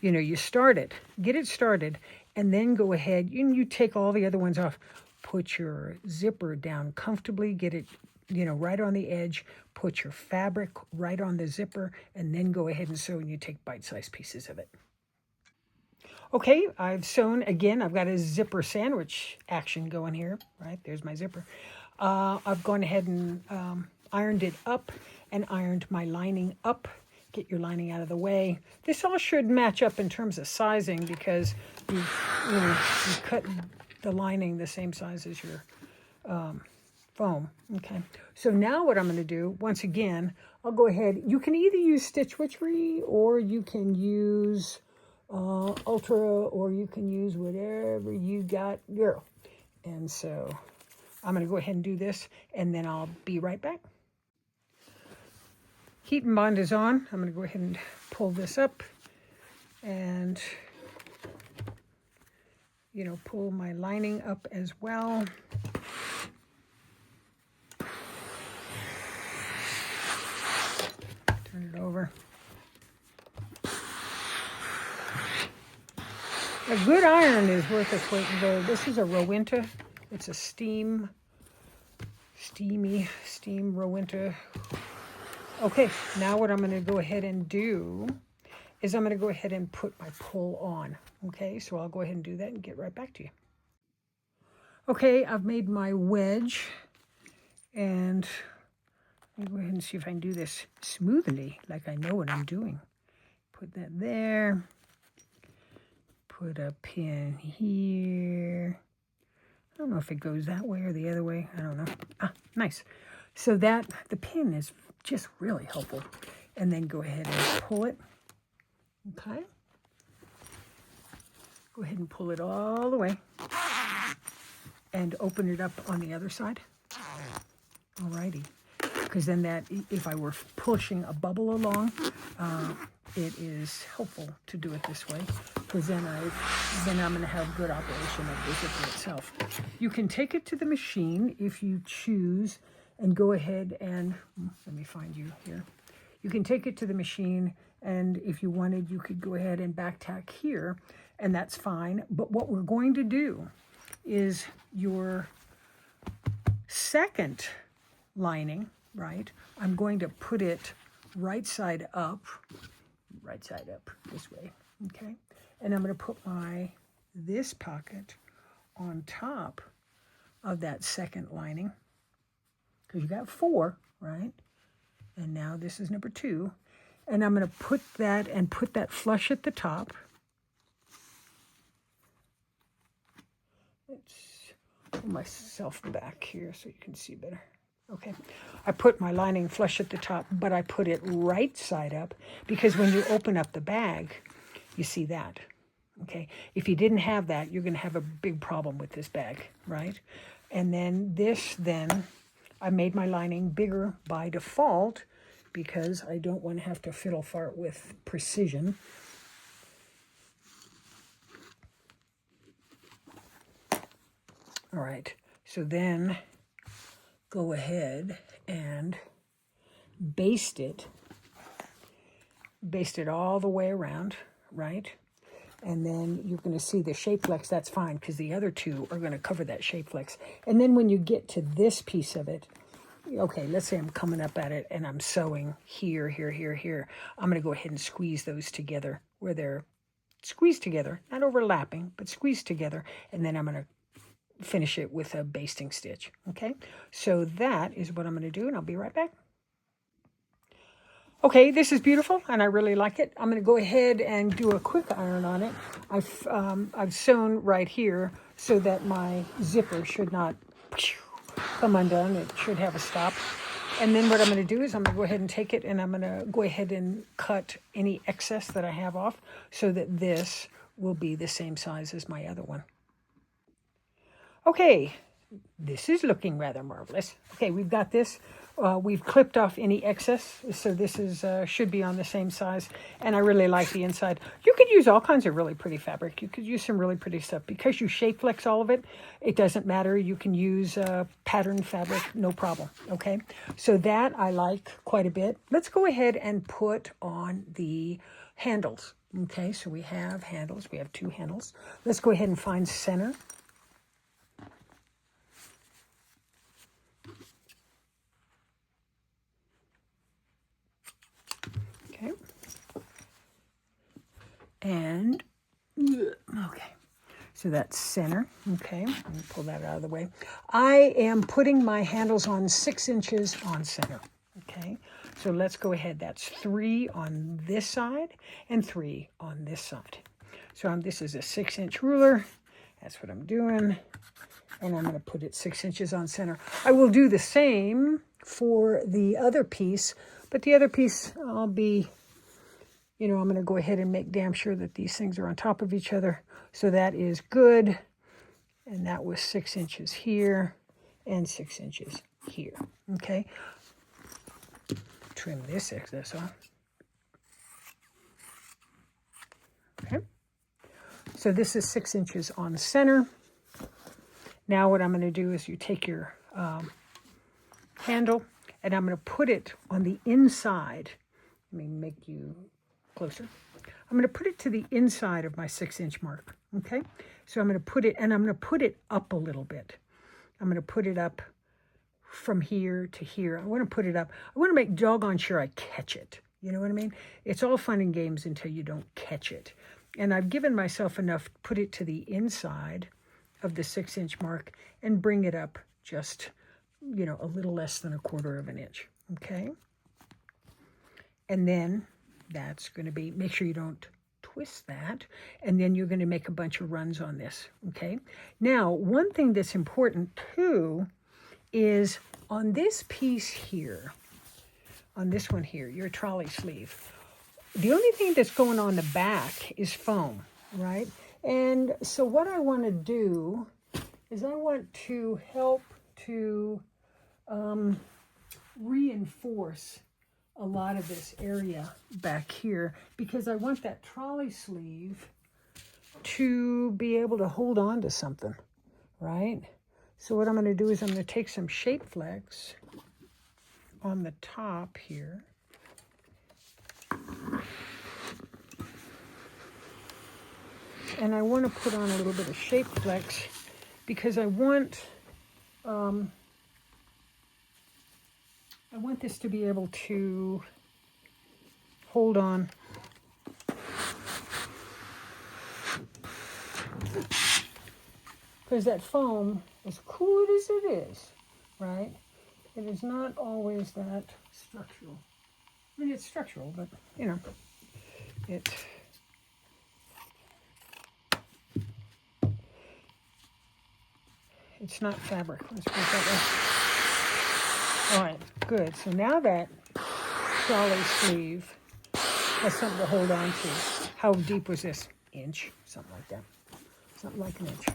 A: You know, you start it, get it started, and then go ahead, you take all the other ones off, put your zipper down comfortably, get it, you know, right on the edge, put your fabric right on the zipper, and then go ahead and sew, and you take bite-sized pieces of it. Okay, I've sewn, again, I've got a zipper sandwich action going here, right? There's my zipper. I've gone ahead and ironed it up and ironed my lining up. Get your lining out of the way. This all should match up in terms of sizing because you cut the lining the same size as your foam. Okay. So now what I'm going to do, once again, I'll go ahead. You can either use Stitch Witchery or you can use Ultra, or you can use whatever you got, girl. And so I'm going to go ahead and do this, and then I'll be right back. Heat and Bond is on. I'm going to go ahead and pull this up and, you know, pull my lining up as well. Turn it over. A good iron is worth its weight in gold. This is a Rowenta. It's a steam Rowenta. Okay, now what I'm going to go ahead and do is I'm going to go ahead and put my pull on. Okay, so I'll go ahead and do that and get right back to you. Okay, I've made my wedge, and let me go ahead and see if I can do this smoothly, like I know what I'm doing. Put that there. put a pin here. I don't know if it goes that way or the other way. I don't know. Ah, nice. So that the pin is just really helpful. And then go ahead and pull it. Okay. Go ahead and pull it all the way. And open it up on the other side. Alrighty. Because then that, if I were pushing a bubble along, it is helpful to do it this way. Because then I'm going to have good operation of the zipper itself. You can take it to the machine if you choose, and go ahead and, let me find you here. You can take it to the machine, and if you wanted, you could go ahead and back tack here, and that's fine. But what we're going to do is your second lining, right? I'm going to put it right side up this way, okay? And I'm going to put this pocket on top of that second lining, because you got 4, right? And now this is number 2. And I'm going to put that flush at the top. Let's pull myself back here so you can see better. Okay, I put my lining flush at the top, but I put it right side up, because when you open up the bag, you see that. Okay, if you didn't have that, you're going to have a big problem with this bag, right? And then I made my lining bigger by default, because I don't want to have to fiddle fart with precision. All right, so then go ahead and baste it all the way around, right? And then you're going to see the shape flex. That's fine, because the other 2 are going to cover that shape flex. And then when you get to this piece of it, okay, let's say I'm coming up at it and I'm sewing here, here, here, here. I'm going to go ahead and squeeze those together where they're squeezed together, not overlapping, but squeezed together. And then I'm going to finish it with a basting stitch. Okay, so that is what I'm going to do, and I'll be right back. Okay, this is beautiful, and I really like it. I'm going to go ahead and do a quick iron on it. I've sewn right here so that my zipper should not come undone. It should have a stop. And then what I'm going to do is I'm going to go ahead and take it, and I'm going to go ahead and cut any excess that I have off, so that this will be the same size as my other one. Okay, this is looking rather marvelous. Okay, we've got this. We've clipped off any excess, so this is should be on the same size, and I really like the inside. You could use all kinds of really pretty fabric. You could use some really pretty stuff. Because you shape flex all of it, it doesn't matter. You can use patterned fabric, no problem, okay? So that I like quite a bit. Let's go ahead and put on the handles, okay? So we have handles. We have 2 handles. Let's go ahead and find center. And, okay, so that's center, okay, let me pull that out of the way. I am putting my handles on 6 inches on center, okay, so let's go ahead. That's 3 on this side and 3 on this side. So this is a 6-inch ruler, that's what I'm doing, and I'm going to put it 6 inches on center. I will do the same for the other piece, but the other piece I'll be... I'm going to go ahead and make damn sure that these things are on top of each other. So that is good. And that was 6 inches here and 6 inches here. Okay. Trim this excess off. Okay. So this is 6 inches on center. Now what I'm going to do is you take your handle, and I'm going to put it on the inside. Let me make you... closer. I'm going to put it to the inside of my 6-inch mark, okay? So I'm going to put it, and I'm going to put it up a little bit. I'm going to put it up from here to here. I want to put it up. I want to make doggone sure I catch it. You know what I mean? It's all fun and games until you don't catch it. And I've given myself enough, put it to the inside of the 6-inch mark and bring it up just, a little less than 1/4 of an inch, okay? And then... that's going to be, make sure you don't twist that, and then you're going to make a bunch of runs on this, okay? Now, one thing that's important too is on this piece here, on this one here, your trolley sleeve, the only thing that's going on the back is foam, right? And so what I want to do is I want to help to reinforce a lot of this area back here, because I want that trolley sleeve to be able to hold on to something, right? So what I'm going to do is I'm going to take some shape flex on the top here. And I want to put on a little bit of shape flex because I want this to be able to hold on. Because that foam, as cool as it is, right, it is not always that structural. I mean, it's structural, but, you know, it's not fabric. Let's put it that way. All right, good. So now that trolley sleeve has something to hold on to. How deep was this? Inch, something like that. Something like an inch.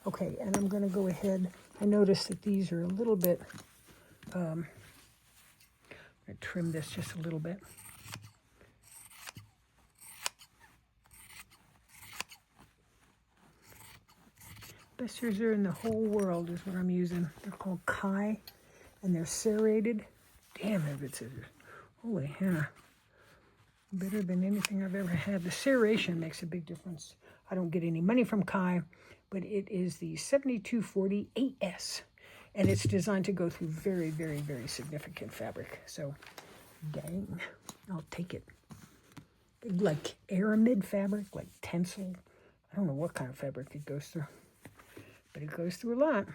A: Okay, and I'm going to go ahead. I noticed that these are a little bit, I'm going to trim this just a little bit. Best scissors in the whole world is what I'm using. They're called Kai, and they're serrated. Damn, they're good scissors. Holy hell. Better than anything I've ever had. The serration makes a big difference. I don't get any money from Kai, but it is the 7240 AS, and it's designed to go through very, very, very significant fabric. So, dang, I'll take it. Like aramid fabric, like tencel. I don't know what kind of fabric it goes through, but it goes through a lot.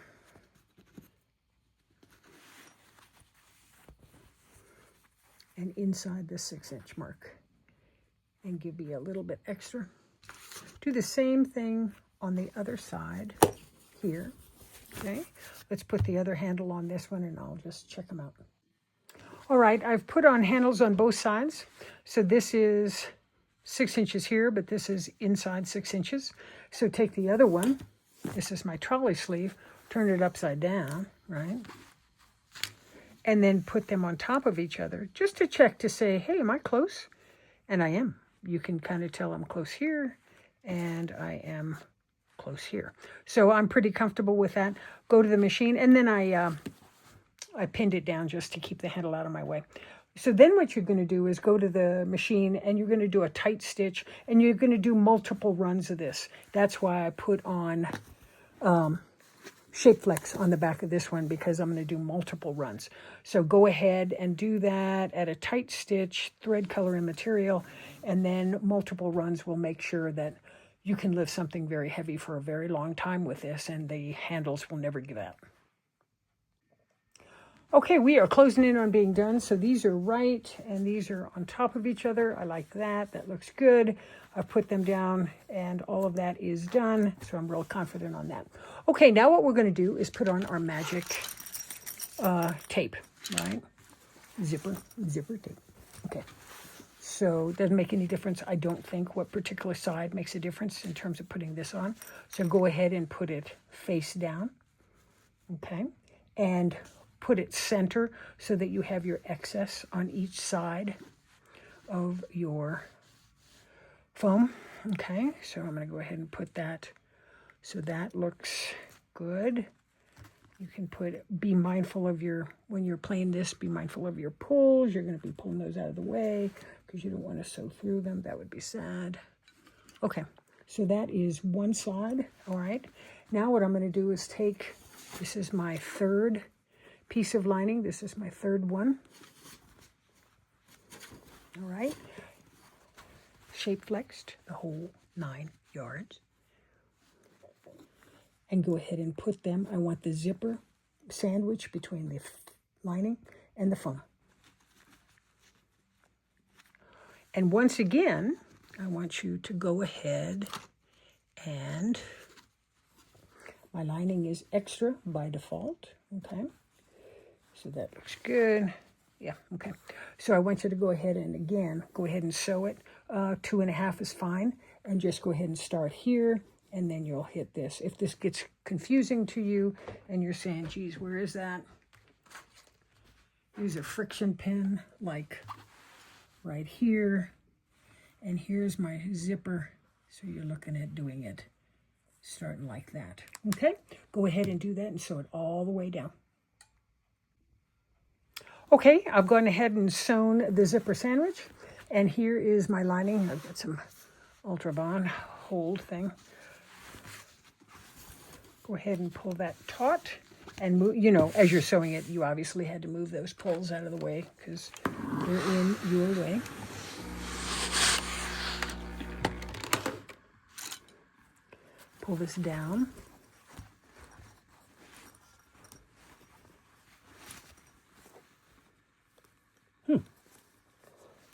A: And inside the 6-inch mark, and give me a little bit extra. Do the same thing on the other side here. Okay, let's put the other handle on this one, and I'll just check them out. All right, I've put on handles on both sides. So this is 6 inches here, but this is inside 6 inches. So take the other one. This is my trolley sleeve. Turn it upside down, right? And then put them on top of each other just to check to say, hey, am I close? And I am. You can kind of tell I'm close here, and I am close here. So I'm pretty comfortable with that. Go to the machine, and then I pinned it down just to keep the handle out of my way. So then what you're going to do is go to the machine, and you're going to do a tight stitch, and you're going to do multiple runs of this. That's why I put on shape flex on the back of this one, because I'm going to do multiple runs. So go ahead and do that at a tight stitch, thread color and material, and then multiple runs will make sure that you can lift something very heavy for a very long time with this, and the handles will never give out. Okay, we are closing in on being done. So these are right, and these are on top of each other. I like that. That looks good. I've put them down, and all of that is done. So I'm real confident on that. Okay, now what we're going to do is put on our magic tape, right? Zipper tape. Okay. So it doesn't make any difference, I don't think, what particular side makes a difference in terms of putting this on. So go ahead and put it face down. Okay. And put it center so that you have your excess on each side of your foam. Okay, so I'm going to go ahead and put that so that looks good. You can be mindful of when you're playing this, be mindful of your pulls. You're going to be pulling those out of the way because you don't want to sew through them. That would be sad. Okay, so that is one side. All right, now what I'm going to do is this is my third piece of lining. This is my third one. All right. Shape flexed the whole 9 yards. And go ahead and put them. I want the zipper sandwich between the lining and the foam. And once again, I want you to go ahead and my lining is extra by default, okay? So that looks good. Yeah, okay. So I want you to go ahead and, again, go ahead and sew it. 2.5 is fine. And just go ahead and start here, and then you'll hit this. If this gets confusing to you and you're saying, geez, where is that? Use a friction pin, like right here. And here's my zipper. So you're looking at doing it starting like that. Okay, go ahead and do that and sew it all the way down. Okay, I've gone ahead and sewn the zipper sandwich, and here is my lining. I've got some Ultra Bond hold thing. Go ahead and pull that taut and move. You know, as you're sewing it, you obviously had to move those pulls out of the way because they're in your way. Pull this down.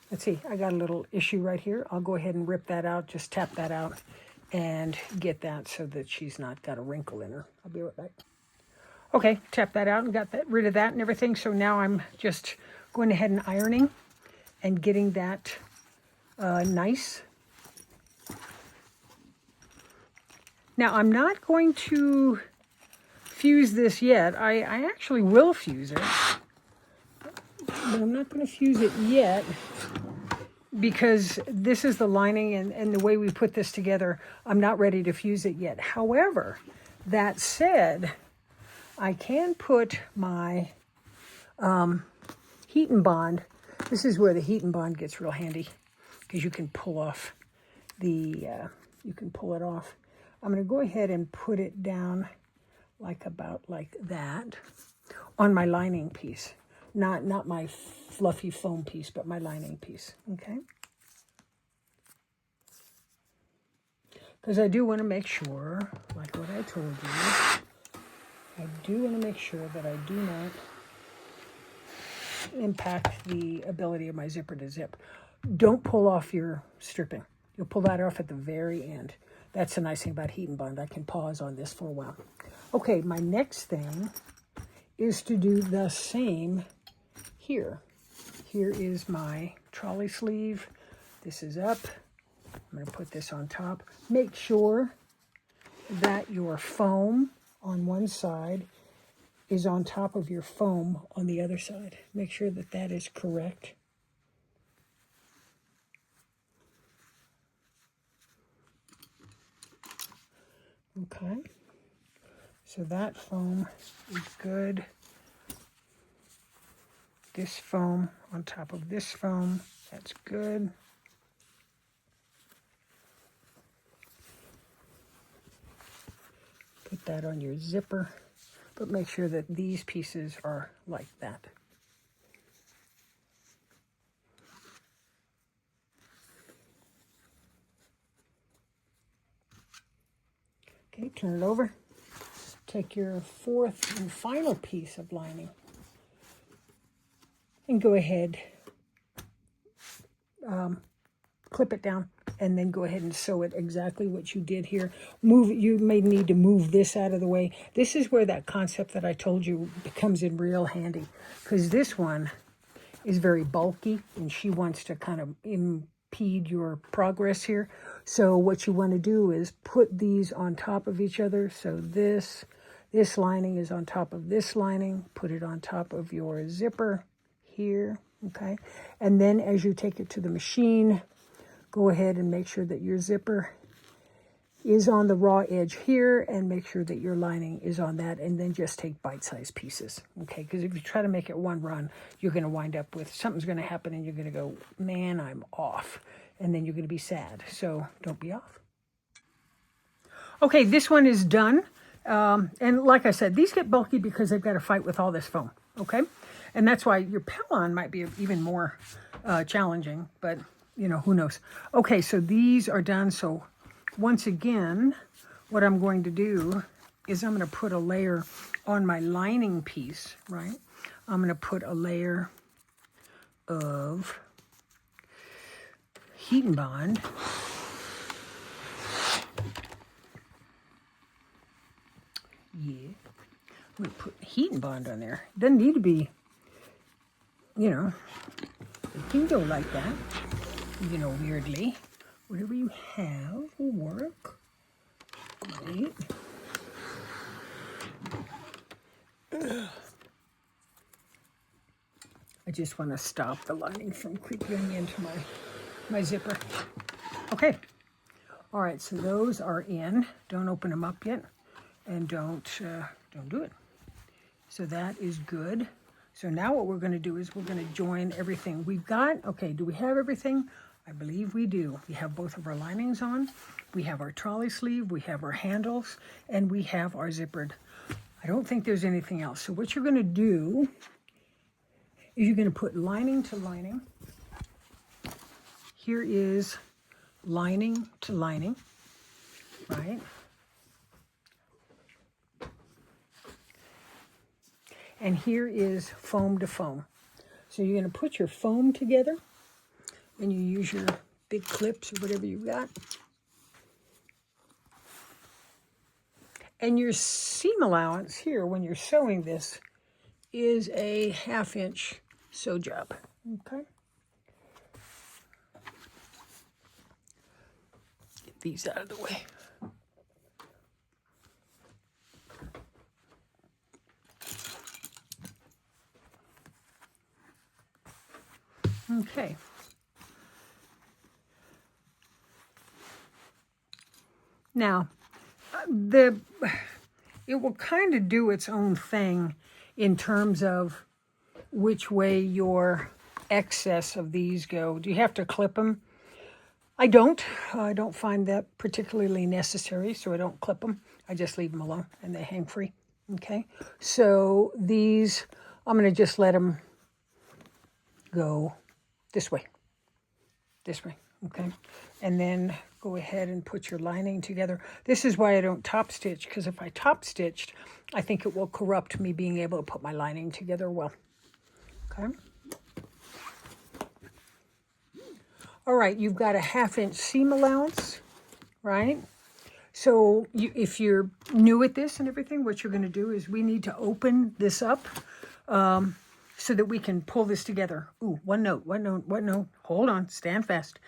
A: Let's see, I got a little issue right here. I'll go ahead and rip that out, just tap that out and get that so that she's not got a wrinkle in her. I'll be right back. Okay, tap that out and got rid of that and everything. So now I'm just going ahead and ironing and getting that nice. Now I'm not going to fuse this yet. I actually will fuse it, but I'm not going to fuse it yet because this is the lining and the way we put this together, I'm not ready to fuse it yet. However, that said, I can put my heat and bond. This is where the heat and bond gets real handy because you can pull off you can pull it off. I'm going to go ahead and put it down about like that on my lining piece. Not my fluffy foam piece, but my lining piece, okay? Because I do want to make sure, like what I told you, I do want to make sure that I do not impact the ability of my zipper to zip. Don't pull off your stripping. You'll pull that off at the very end. That's the nice thing about heat and bond. I can pause on this for a while. Okay, my next thing is to do the same here. Here is my trolley sleeve. This is up. I'm going to put this on top. Make sure that your foam on one side is on top of your foam on the other side. Make sure that that is correct. Okay. So that foam is good. This foam on top of this foam, that's good. Put that on your zipper, but make sure that these pieces are like that. Okay, turn it over. Take your fourth and final piece of lining and go ahead, clip it down, and then go ahead and sew it exactly what you did here. You may need to move this out of the way. This is where that concept that I told you comes in real handy, because this one is very bulky and she wants to kind of impede your progress here. So what you want to do is put these on top of each other. So this lining is on top of this lining. Put it on top of your zipper here, okay? And then as you take it to the machine, go ahead and make sure that your zipper is on the raw edge here and make sure that your lining is on that, and then just take bite-sized pieces, okay? Because if you try to make it one run, you're going to wind up with something's going to happen and you're going to go, man, I'm off. And then you're going to be sad. So don't be off. Okay, this one is done. And like I said, these get bulky because they've got to fight with all this foam, okay? And that's why your Pellon might be even more challenging, but, you know, who knows. Okay, so these are done. So once again, what I'm going to do is I'm going to put a layer on my lining piece, right? I'm going to put a layer of heat and bond. Yeah. I'm going to put heat and bond on there. Doesn't need to be, you know, it can go like that, you know, weirdly. Whatever you have will work. Great. I just want to stop the lining from creeping into my zipper. Okay. All right, so those are in. Don't open them up yet, and don't do it. So that is good. So now what we're going to do is we're going to join everything we've got. Okay, do we have everything? I believe we do. We have both of our linings on. We have our trolley sleeve. We have our handles, and we have our zippered. I don't think there's anything else. So what you're going to do is you're going to put lining to lining. Here is lining to lining, right? And here is foam to foam. So you're going to put your foam together, and you use your big clips or whatever you've got. And your seam allowance here when you're sewing this is a 1/2 inch sew job, okay? Get these out of the way. Okay. Now, it will kind of do its own thing in terms of which way your excess of these go. Do you have to clip them? I don't. I don't find that particularly necessary, so I don't clip them. I just leave them alone, and they hang free. Okay? So these, I'm going to just let them go this way. This way. Okay? And then go ahead and put your lining together. This is why I don't top stitch, because if I top stitched, I think it will corrupt me being able to put my lining together well. Okay. All right, you've got a 1/2 inch seam allowance, right? So if you're new at this and everything, what you're going to do is we need to open this up so that we can pull this together. Ooh, one note. Hold on, stand fast.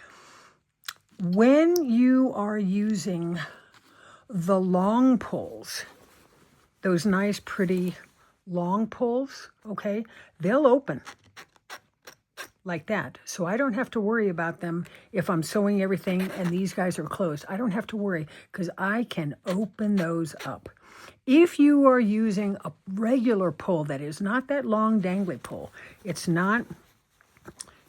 A: When you are using the long pulls, those nice, pretty long pulls, okay, they'll open like that. So I don't have to worry about them if I'm sewing everything and these guys are closed. I don't have to worry because I can open those up. If you are using a regular pull that is not that long dangly pull, it's not,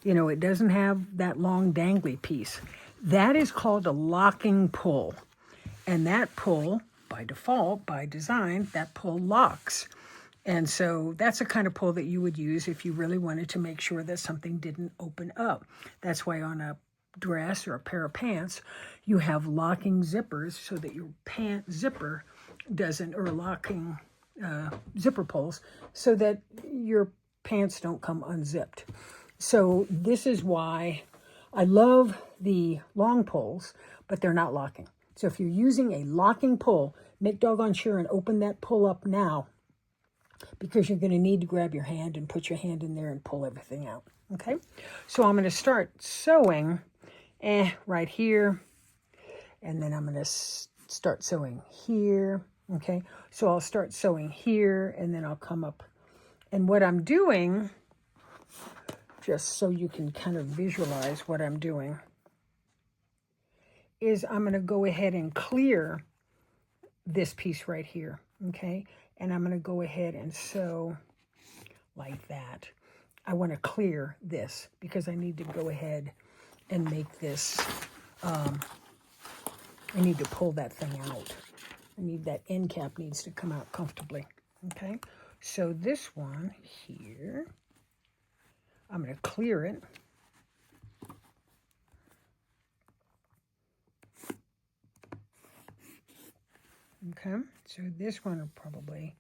A: you know, it doesn't have that long dangly piece. That is called a locking pull. And that pull, by default, by design, that pull locks. And so that's the kind of pull that you would use if you really wanted to make sure that something didn't open up. That's why on a dress or a pair of pants, you have locking zippers so that your pant zipper doesn't, or locking zipper pulls, so that your pants don't come unzipped. So this is why I love the long pulls, but they're not locking. So if you're using a locking pull, make doggone sure and open that pull up now, because you're going to need to grab your hand and put your hand in there and pull everything out, okay? So I'm going to start sewing right here, and then I'm going to start sewing here, okay? So I'll start sewing here, and then I'll come up. And what I'm doing, just so you can kind of visualize what I'm doing, is I'm going to go ahead and clear this piece right here, okay? And I'm going to go ahead and sew like that. I want to clear this because I need to go ahead and make this, I need to pull that thing out. I need that end cap needs to come out comfortably, okay? So this one here, I'm going to clear it. Okay, so this one will probably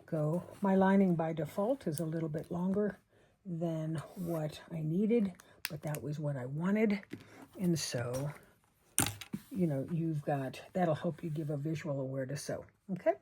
A: go. My lining by default is a little bit longer than what I needed, but that was what I wanted. And so, you know, you've got, that'll help you give a visual of where to sew. Okay?